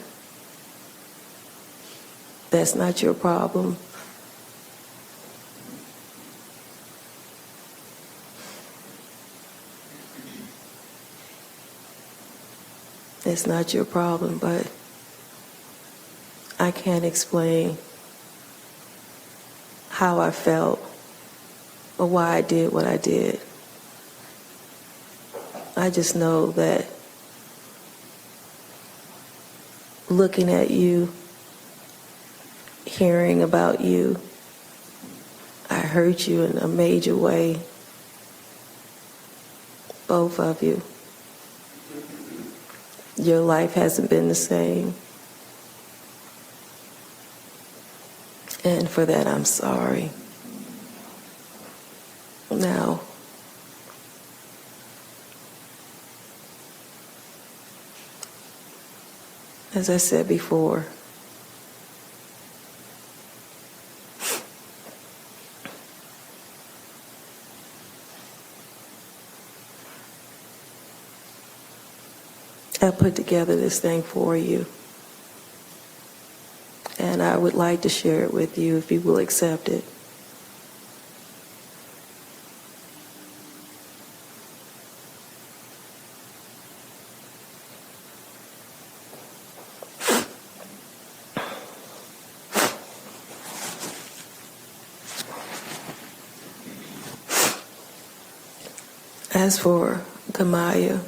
that's not your problem. It's not your problem, but I can't explain how I felt or why I did what I did. I just know that looking at you, hearing about you, I hurt you in a major way, both of you. Your life hasn't been the same. And for that, I'm sorry. Now, as I said before, I put together this thing for you, and I would like to share it with you if you will accept it. As for Gamaya,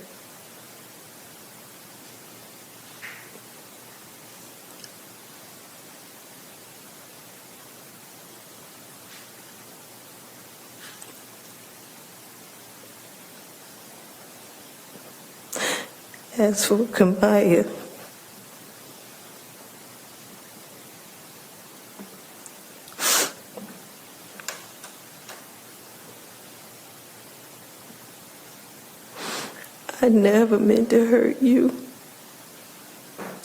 I never meant to hurt you.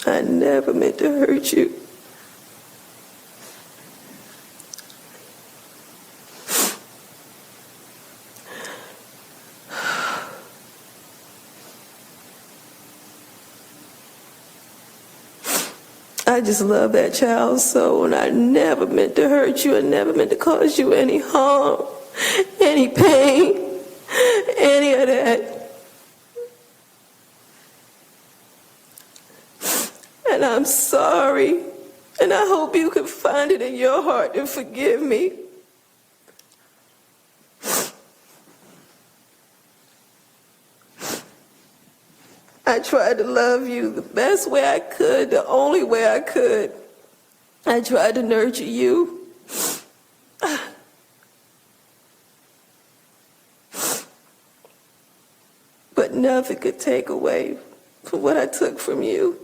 I never meant to hurt you. I just love that child so, and I never meant to hurt you. I never meant to cause you any harm, any pain, any of that. And I'm sorry, and I hope you can find it in your heart to forgive me. I tried to love you the best way I could, the only way I could. I tried to nurture you. But nothing could take away from what I took from you.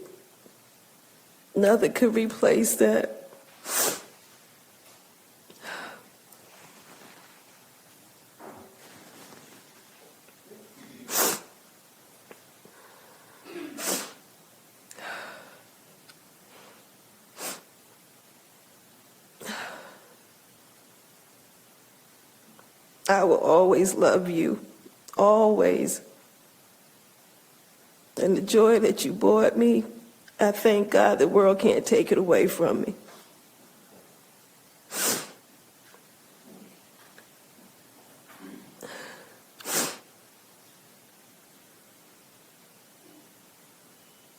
Nothing could replace that. I will always love you, always. And the joy that you brought me, I thank God the world can't take it away from me.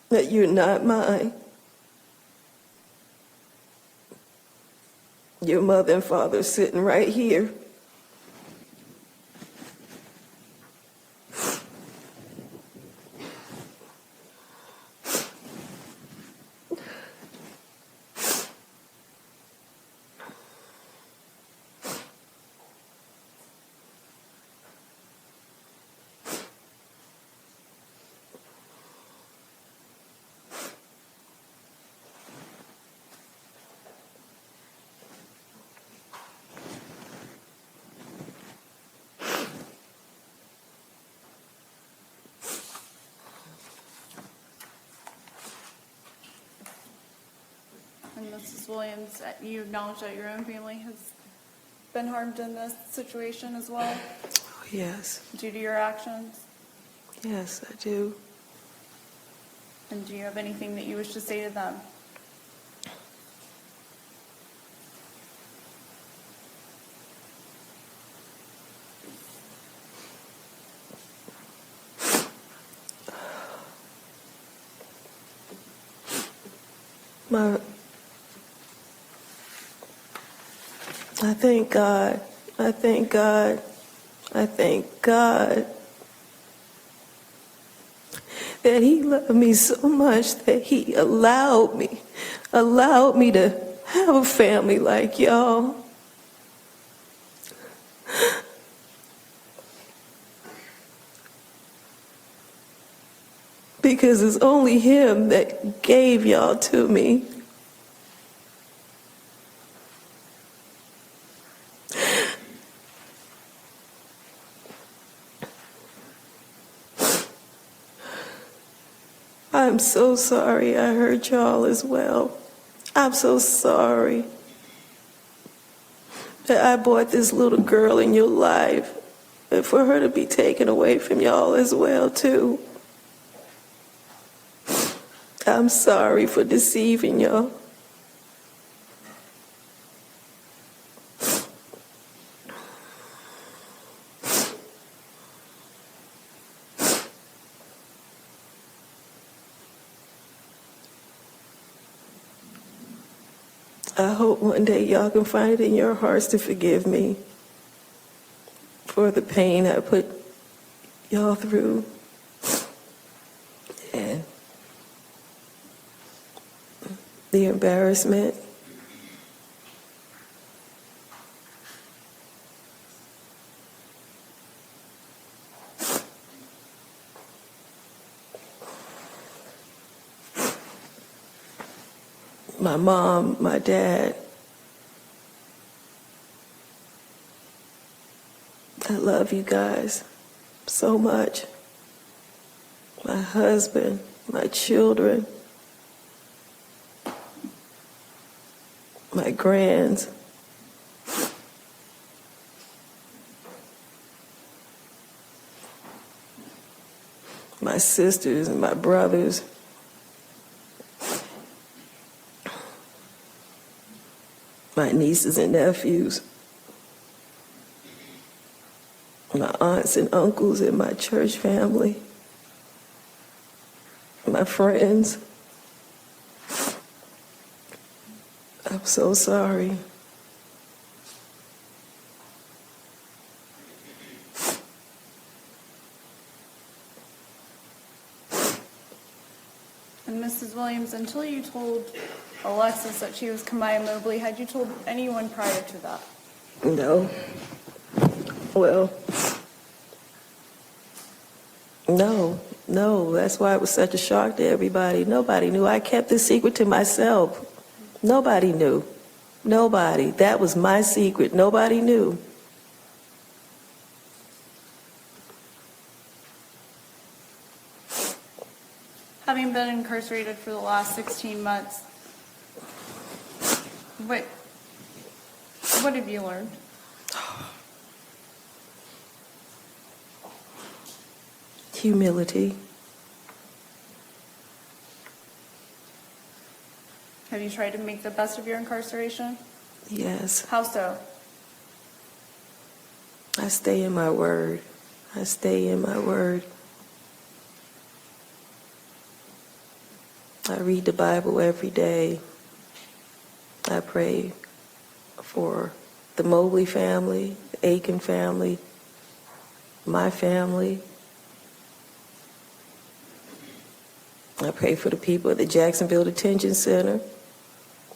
That you're not mine. Your mother and father are sitting right here. And Mrs. Williams, you acknowledge that your own family has been harmed in this situation as well, Oh, yes, due to your actions? yes, I do. And do you have anything that you wish to say to them? I thank God. I thank God. I thank God that He loved me so much that He allowed me to have a family like y'all. Because it's only Him that gave y'all to me. I I'm so sorry I hurt y'all as well. I'm so sorry that I brought this little girl in your life and for her to be taken away from y'all as well, too. I'm sorry for deceiving y'all. I hope one day y'all can find it in your hearts to forgive me for the pain I put y'all through. And the embarrassment. My mom, my dad. I love you guys so much. My husband, my children, my grands. My sisters and my brothers. My nieces and nephews. My aunts and uncles and my church family. My friends. I'm so sorry. And Mrs. Williams, until you told Alexis that she was Kamaya Mobley, had you told anyone prior to that? No. Well, no. That's why it was such a shock to everybody. Nobody knew. I kept this secret to myself. Nobody knew. Nobody. That was my secret. Nobody knew. Having been incarcerated for the last 16 months, what have you learned? Humility. Have you tried to make the best of your incarceration? Yes. How so? I stay in my word. I stay in my word. I read the Bible every day. I pray for the Mobley family, the Aiken family, my family. I pray for the people at the Jacksonville Detention Center,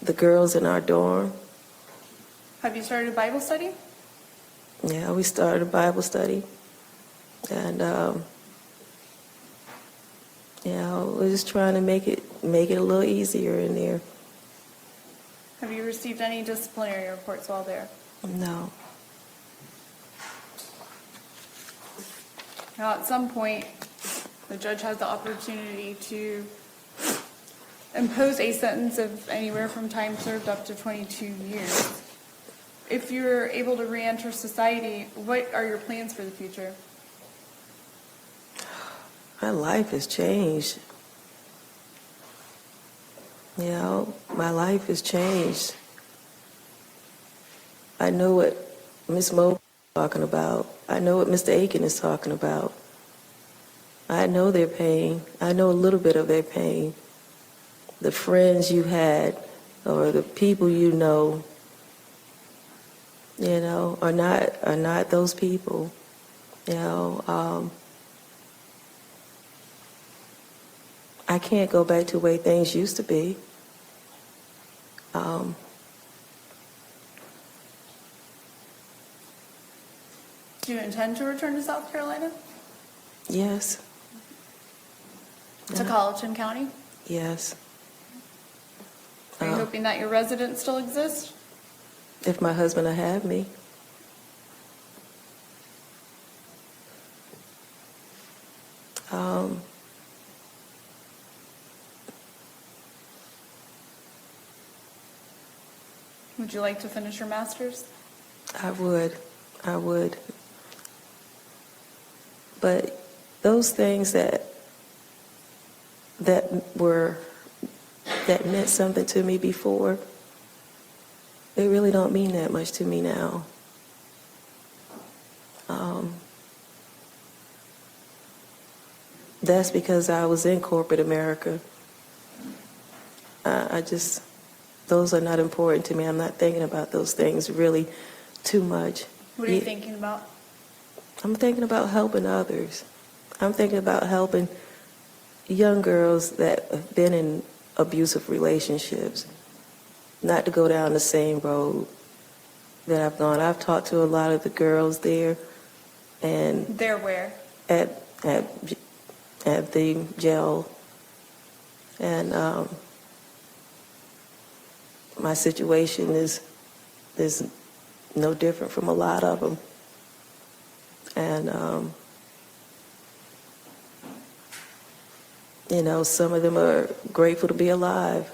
the girls in our dorm. Have you started a Bible study? Yeah, we started a Bible study. And, we're just trying to make it a little easier in there. Have you received any disciplinary reports while there? No. Now, at some point, the judge has the opportunity to impose a sentence of anywhere from time served up to 22 years. If you're able to re-enter society, what are your plans for the future? My life has changed. My life has changed. I know what Miss Mobley is talking about. I know what Mr. Aiken is talking about. I know their pain. I know a little bit of their pain. The friends you had or the people you know, are not those people. I can't go back to the way things used to be. Do you intend to return to South Carolina? Yes. To Colleton County? Yes. Are you hoping that your residence still exists? If my husband will have me. Would you like to finish your master's? I would. But those things that meant something to me before, they really don't mean that much to me now. That's because I was in corporate America. Those are not important to me. I'm not thinking about those things really too much. What are you thinking about? I'm thinking about helping others. I'm thinking about helping young girls that have been in abusive relationships, not to go down the same road that I've gone. I've talked to a lot of the girls there, and There where? at the jail, and my situation is no different from a lot of them, and some of them are grateful to be alive.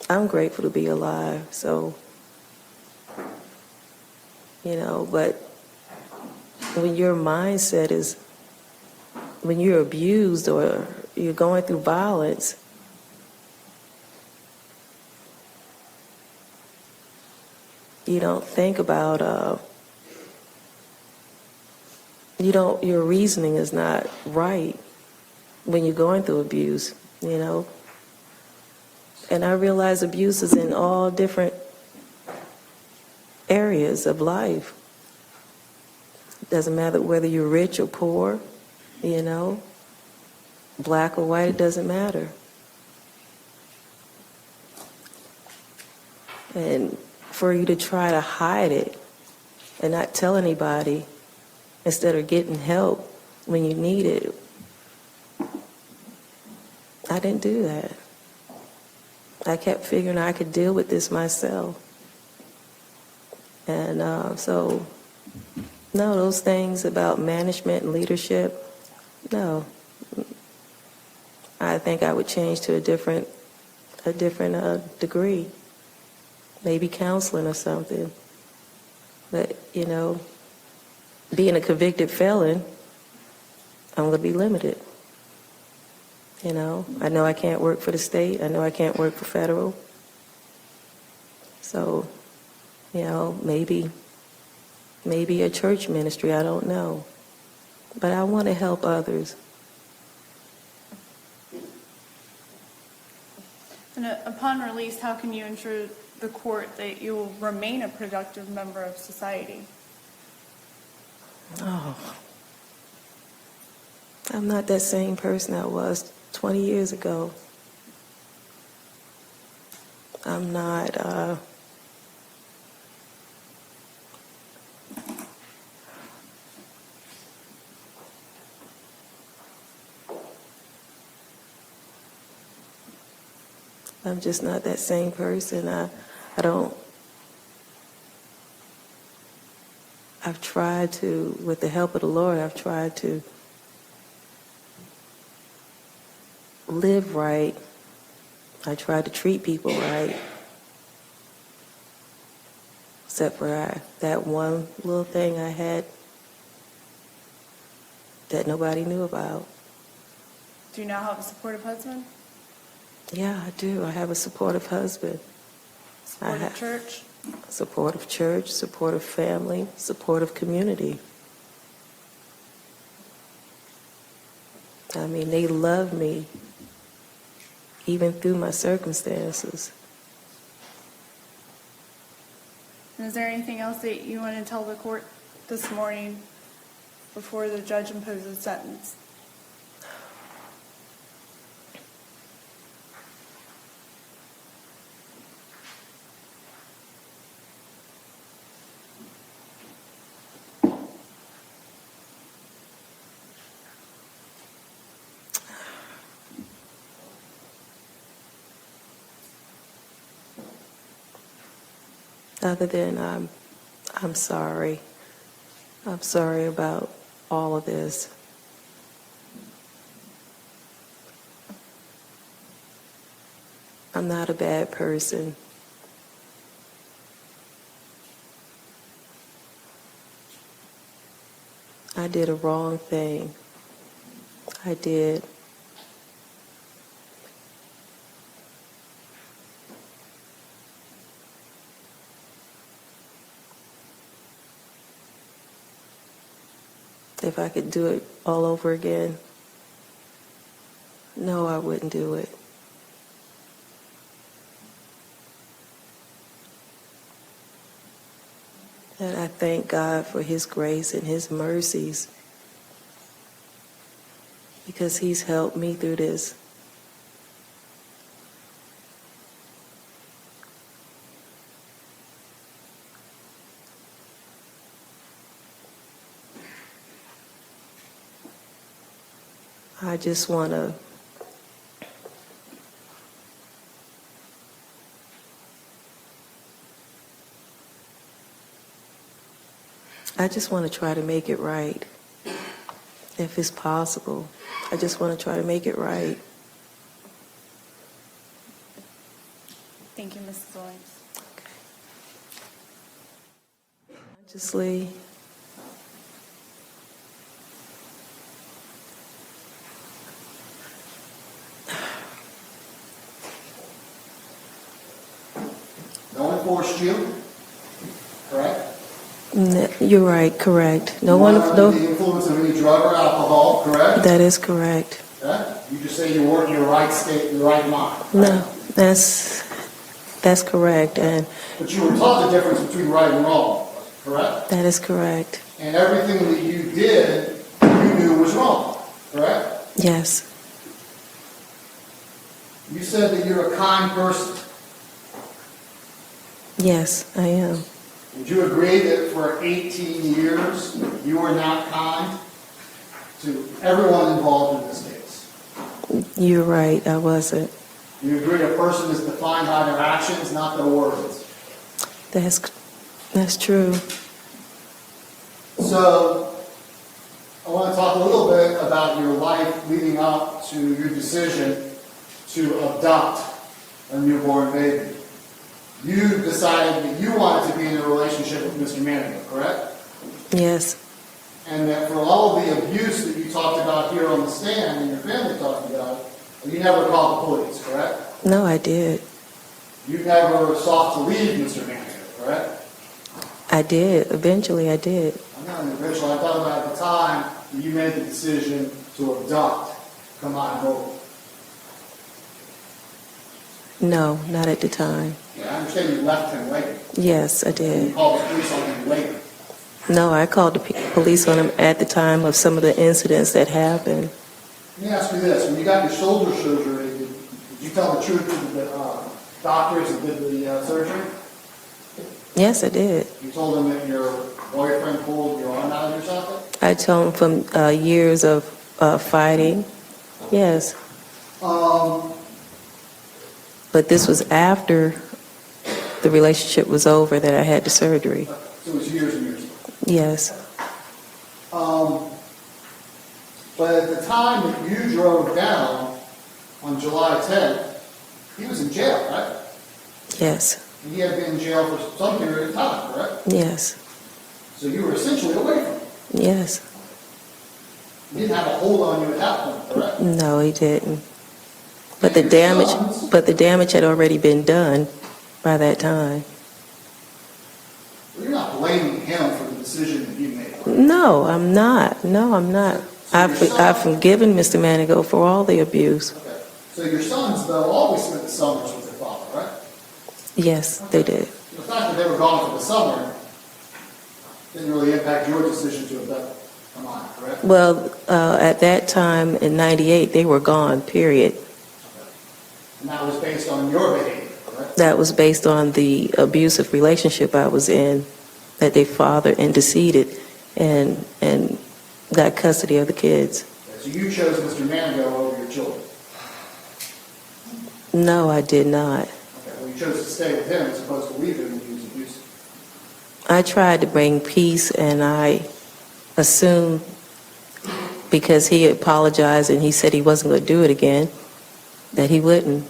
I'm grateful to be alive, so but when your mindset is, when you're abused or you're going through violence, you don't think about, your reasoning is not right when you're going through abuse, And I realize abuse is in all different areas of life. Doesn't matter whether you're rich or poor, black or white, it doesn't matter. And for you to try to hide it and not tell anybody instead of getting help when you need it, I didn't do that. I kept figuring I could deal with this myself. And so, no, those things about management and leadership, no. I think I would change to a different degree, maybe counseling or something. But, being a convicted felon, I'm going to be limited. I know I can't work for the state. I know I can't work for federal. So, maybe a church ministry, I don't know. But I want to help others. And upon release, how can you ensure the court that you will remain a productive member of society? Oh, I'm not that same person I was 20 years ago. I'm not, I'm just not that same person. I've tried to, with the help of the Lord, I've tried to live right. I tried to treat people right. Except for that one little thing I had that nobody knew about. Do you now have a supportive husband? Yeah, I do. I have a supportive husband. Supportive church? Supportive church, supportive family, supportive community. I mean, they love me even through my circumstances. And is there anything else that you want to tell the court this morning before the judge imposes sentence? Other than I'm sorry. I'm sorry about all of this. I'm not a bad person. I did a wrong thing. I did. If I could do it all over again, no, I wouldn't do it. And I thank God for His grace and His mercies, because He's helped me through this. I just want to try to make it right, if it's possible. I just want to try to make it right. Thank you, Mrs. Williams. Consciously, No one forced you, correct? you're right, correct. No You one, weren't under the influence of any drug or alcohol, correct? that is correct. Okay? You just say you were in your right state, your right mind. Right? No, that's correct, and But you were taught the difference between right and wrong, correct? that is correct. And everything that you did, you knew was wrong, correct? Yes, You said that you're a kind person. yes, I am. Would you agree that for 18 years, you were not kind to everyone involved in this case? You're right, I wasn't. You agree a person is defined by their actions, not their words? That's true. So, I want to talk a little bit about your life leading up to your decision to adopt a newborn baby. You decided that you wanted to be in a relationship with Mr. Manigan, correct? Yes, And that for all of the abuse that you talked about here on the stand and your family talked about, you never called the police, correct? no, I did. You never sought to leave Mr. Manigan, correct? I did. Eventually, I did. I'm not an individual. I'm talking about at the time that you made the decision to adopt Kamai Mobile. No, not at the time. Yeah, I understand you left him later. Yes, I You did. called the police on him later. No, I called the police on him at the time of some of the incidents that happened. Let me ask you this. When you got your shoulder surgery, did you tell the truth to the doctors that did the surgery? Yes, I did. You told them that your boyfriend pulled your arm out of your socket? I told him from years of fighting. Yes. But this was after the relationship was over that I had the surgery. So it was years and years ago. Yes. But at the time that you drove down on July 10th, he was in jail, right? Yes. And he had been in jail for some period of time, correct? Yes. So you were essentially away from him. Yes. He didn't have a hold on you at that point, correct? No, he didn't. But And the your damage, sons- but the damage had already been done by that time. Well, you're not blaming him for the decision that he made. right? No, I'm not. No, I'm not. I've forgiven Mr. Manigo for all the abuse. Okay. So your sons, though, always spent the summers with their father, right? Yes, they did. The fact that they were gone for the summer didn't really impact your decision to adopt Kamai, correct? Well, at that time in '98, they were gone, period. And that was based on your behavior, correct? That was based on the abusive relationship I was in, that they fathered and deceded and got custody of the kids. Okay, so you chose Mr. Manigo over your children. No, I did not. Okay, well, you chose to stay with him as opposed to leave him when he was abusive. I tried to bring peace, and I assumed because he apologized and he said he wasn't going to do it again, that he wouldn't.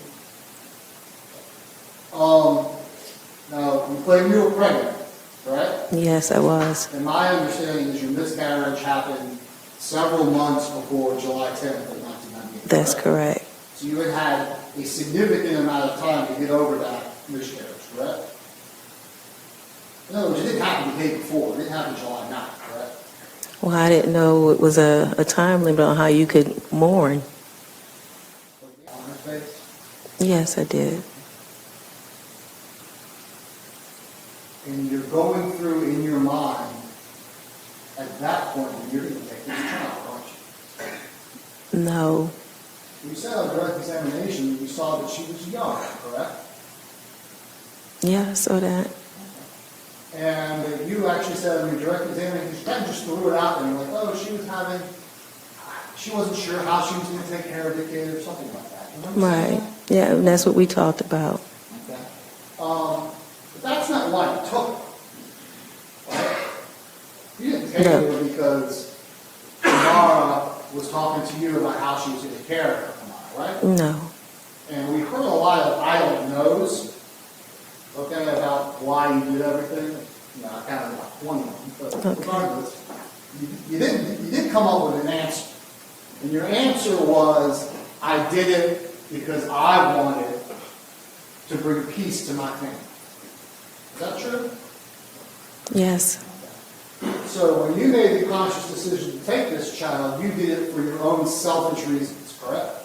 Now, you claim you were pregnant. correct? Yes, I was. And my understanding is your miscarriage happened several months before July 10th of 1998. That's correct. So you had had a significant amount of time to get over that miscarriage, correct? In other words, it didn't happen the day before. It didn't happen July 9th, correct? Well, I didn't know it was a time limit on how you could mourn. On her face. Yes, I did. And you're going through in your mind at that point when you're going to take this child, aren't you? No. You said on direct examination you saw that she was young, correct? Yeah, I saw that. And that you actually said on your direct examination, you kind of just threw it out there, like, oh, she wasn't sure how she was going to take care of the kid or something like that. You remember saying Right. that? Yeah, and that's what we talked about. Okay. But that's not why you took it. Right? You didn't take No. her because Tamara was talking to you about how she was going to care for Tamara, right? No. And we heard a lot of I don't knows, okay, about why you did everything. You know, I kind of about 20 of them, but Okay. regardless, you didn't come up with an answer. And your answer was, I did it because I wanted to bring peace to my family. Is that true? Yes. So when you made the conscious decision to take this child, you did it for your own selfish reasons, correct?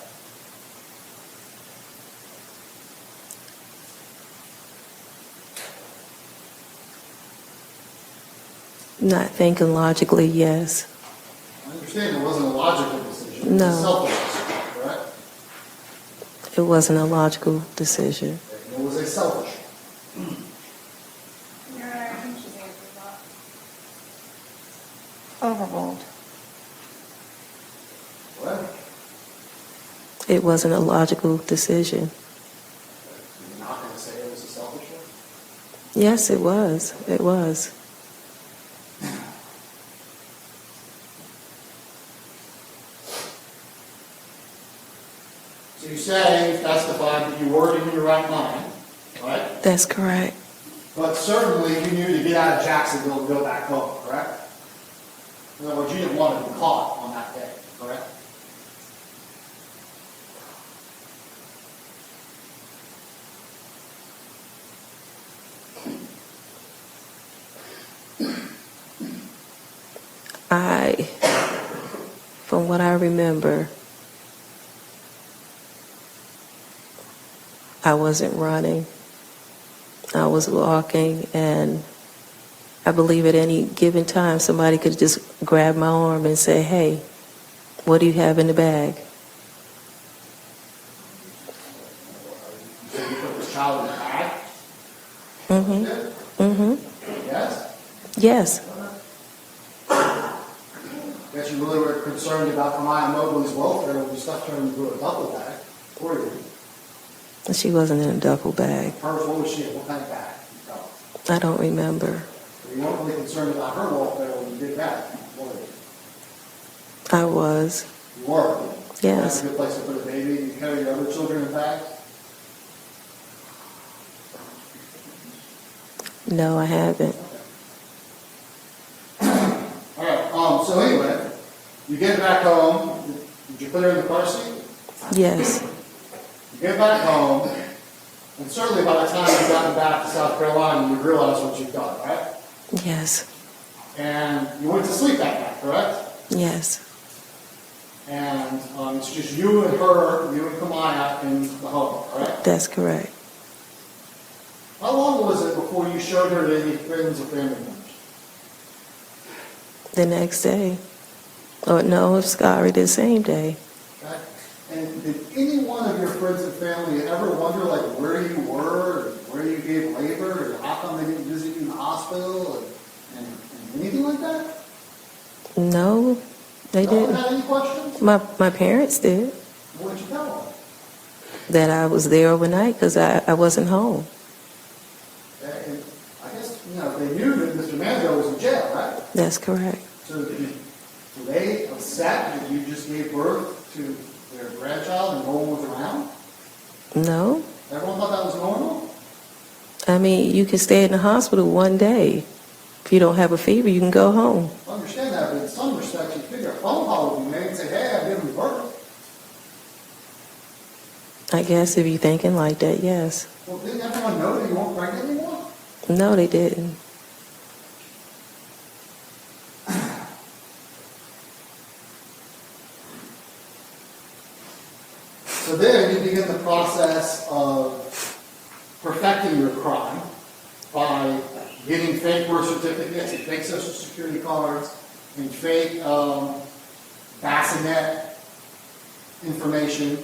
Not thinking logically, yes. I understand it wasn't a logical decision. It was No. a selfish decision, correct? It wasn't a logical decision. It was a selfish one. Your Honor, I think she's answered that. Overruled. What? It wasn't a logical decision. You're not going to say it was a selfish one? Yes, it was. It was. So you say, you testified that you weren't in your right mind, right? That's correct. But certainly you knew to get out of Jacksonville and go back home, correct? In other words, you didn't want to be caught on that day, correct? From what I remember, I wasn't running. I was walking, and I believe at any given time somebody could just grab my arm and say, hey, what do you have in the bag? So you put this child in the bag? Mm-hmm. Did? Mm-hmm. Yes? Yes. Guess you really were concerned about Kamaya Mobley's welfare when you stuffed her into a duffel bag, were you? She wasn't in a duffel bag. Hers, what was she in? What kind of bag? You tell us. I don't remember. So you weren't really concerned about her welfare when you did that, were you? I was. You were? Yes. That's a good place to put a baby. You carry your other children in bags? No, I haven't. All right, so anyway, you get back home. Did you put her in the car seat? Yes. You get back home, and certainly by the time you've gotten back to South Carolina, you realize what you've done, right? Yes. And you went to sleep that night, correct? Yes. And it's just you and her, you and Kamaya in the home, correct? That's correct. How long was it before you showed her to any friends or family members? The next day. Or no, it was Scary the same day. Okay? And did any one of your friends and family ever wonder, like, where you were, or where you gave labor, or how come they didn't visit you in the hospital, and anything like that? No, they No one didn't. had any questions? My parents did. What did you tell them? That I was there overnight because I wasn't home. And I guess, they knew that Mr. Manzo was in jail, right? That's correct. So were they upset that you just gave birth to their grandchild and no one was around? No. Everyone thought that was normal? I mean, you could stay in the hospital one day. If you don't have a fever, you can go home. I understand that, but in some respects, you figure a phone call would be made and say, hey, I've given birth. I guess if you're thinking like that, yes. Well, didn't everyone know that you weren't pregnant anymore? No, they didn't. So then you begin the process of perfecting your crime by getting fake birth certificates and fake social security cards and fake bassinet information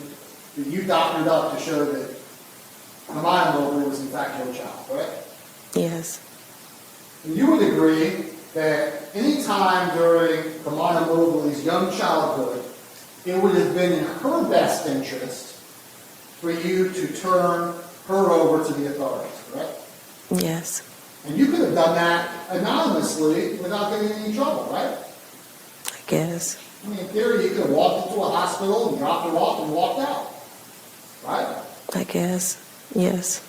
that you doctored up to show that Kamaya Mobley was in fact your child, correct? Yes. And you would agree that any time during Kamaya Mobley's young childhood, it would have been in her best interest for you to turn her over to the authorities, correct? Yes. And you could have done that anonymously without getting in any trouble, right? I guess. I mean, in theory, you could have walked into a hospital and dropped her off and walked out, right? I guess. Yes.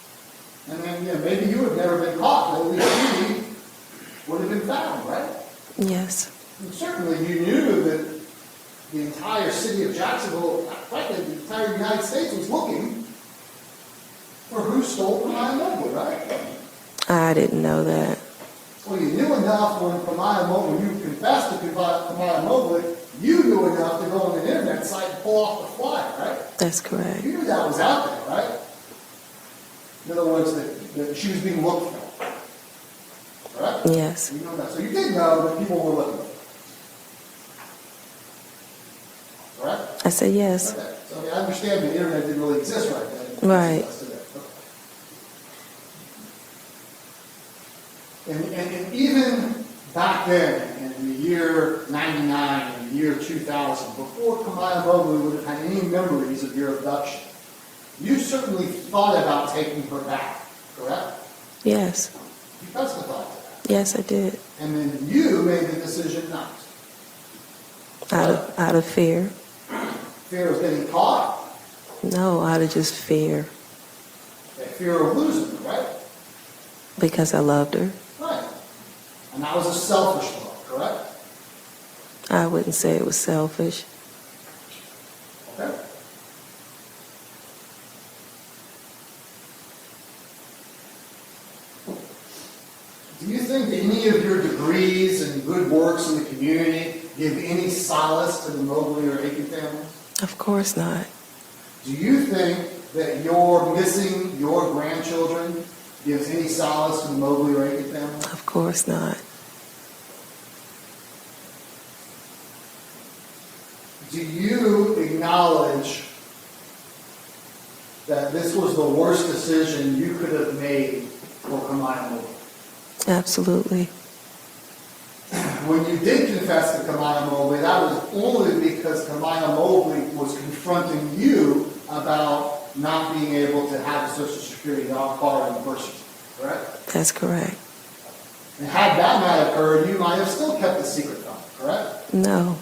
And then, maybe you would never been caught, but at least she would have been found, right? Yes. And certainly you knew that the entire city of Jacksonville, frankly, the entire United States was looking for who stole Kamaya Mobley, right? I didn't know that. Well, you knew enough when you confessed to Kamaya Mobley, you knew enough to go on the internet site and pull off the flyer, right? That's correct. You knew that was out there, right? In other words, that she was being looked for, correct? Yes. You know that. So you did know that people were looking for her. Correct? I said yes. Okay. So I understand the internet didn't really exist right then. Right. It exists today. And even back then, in the year 99, in the year 2000, before Kamaya Mobley would have had any memories of your abduction, you certainly thought about taking her back, correct? Yes. You testified to that. Yes, I did. And then you made the decision not to. Out of fear. Fear of getting caught, No, out of just fear. fear of losing her, right? Because I loved her. Right. And that was a selfish love, correct? I wouldn't say it was selfish. Okay. Do you think that any of your degrees and good works in the community give any solace to the Mobley or Aiken family? Of course not. Do you think that your missing your grandchildren gives any solace to the Mobley or Aiken family? Of course not. Do you acknowledge that this was the worst decision you could have made for Kamaya Mobley? Absolutely. When you did confess to Kamaya Mobley, that was only because Kamaya Mobley was confronting you about not being able to have a Social Security card in the first place, correct? That's correct. And had that not occurred, you might have still kept the secret from it, correct? No.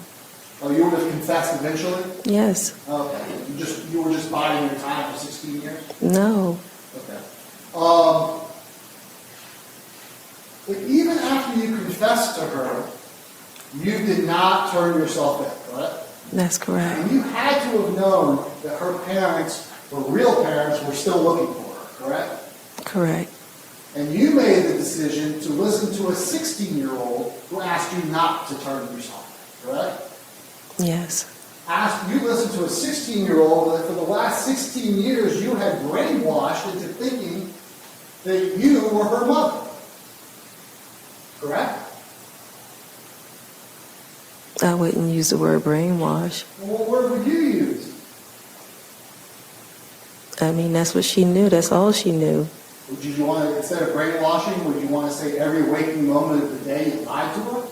Oh, you would have confessed eventually? Yes. Okay. You were just biding your time for 16 years? No. Okay. But even after you confessed to her, you did not turn yourself in, correct? That's correct. And you had to have known that her parents, her real parents, were still looking for her, correct? Correct. And you made the decision to listen to a 16-year-old who asked you not to turn yourself in, correct? Yes. You listened to a 16-year-old that for the last 16 years you had brainwashed into thinking that you were her mother. Correct? I wouldn't use the word brainwash. Well, what word would you use? I mean, that's what she knew. That's all she knew. Would you want to, instead of brainwashing, would you want to say every waking moment of the day you lied to her?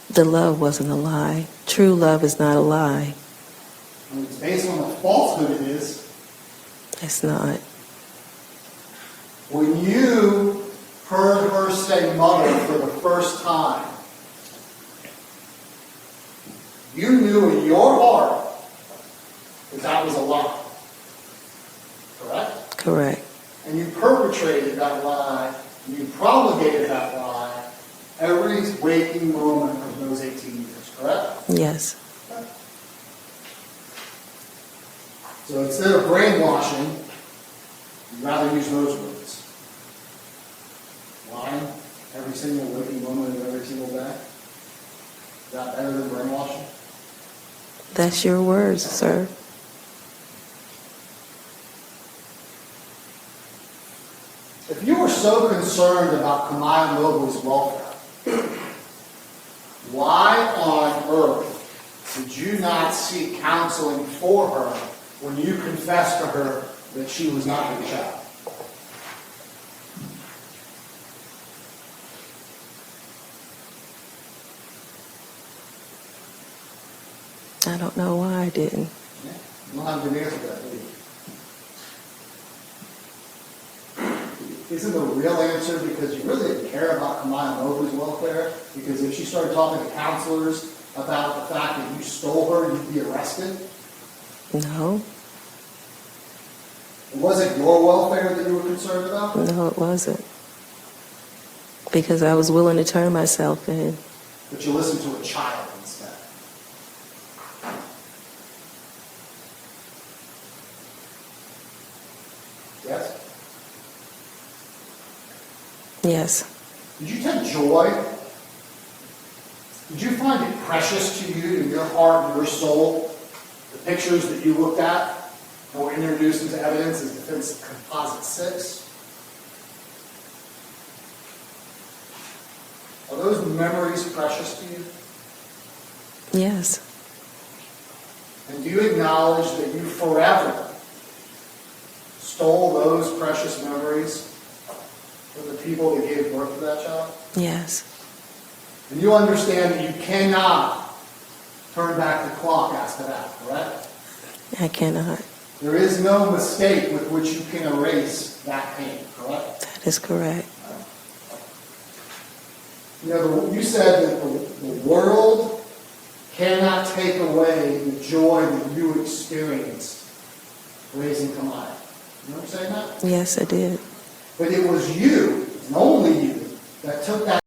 The love wasn't a lie. True love is not a lie. I mean, it's based on the falsehood it is. It's not. When you heard her say mother for the first time, you knew in your heart that that was a lie. Correct? Correct. And you perpetrated that lie And you promulgated that lie every waking moment of those 18 years, correct? Yes. So instead of brainwashing, you'd rather use those words. Lying every single waking moment of every single day. Is that better than brainwashing? That's your words, sir. If you were so concerned about Kamaya Mobley's welfare, why on earth did you not seek counseling for her when you confessed to her that she was not your child? I don't know why I didn't. You don't have a good answer to that, do you? Isn't the real answer because you really didn't care about Kamaya Mobley's welfare? Because if she started talking to counselors about the fact that you stole her, you'd be arrested? No. It wasn't your welfare that you were concerned about? No, it wasn't. Because I was willing to turn myself in. But you listened to a child instead. Yes? Yes. Did you take joy? Did you find it precious to you in your heart and your soul, the pictures that you looked at and were introduced into evidence as Defense Composite 6? Are those memories precious to you? Yes. And do you acknowledge that you forever stole those precious memories from the people that gave birth to that child? Yes. And you understand that you cannot turn back the clock after that, correct? I cannot. There is no mistake with which you can erase that pain, correct? That is correct. You know, you said that the world cannot take away the joy that you experienced raising Kamaya. You know what I'm saying that? Yes, I did. But it was you, and only you, that took that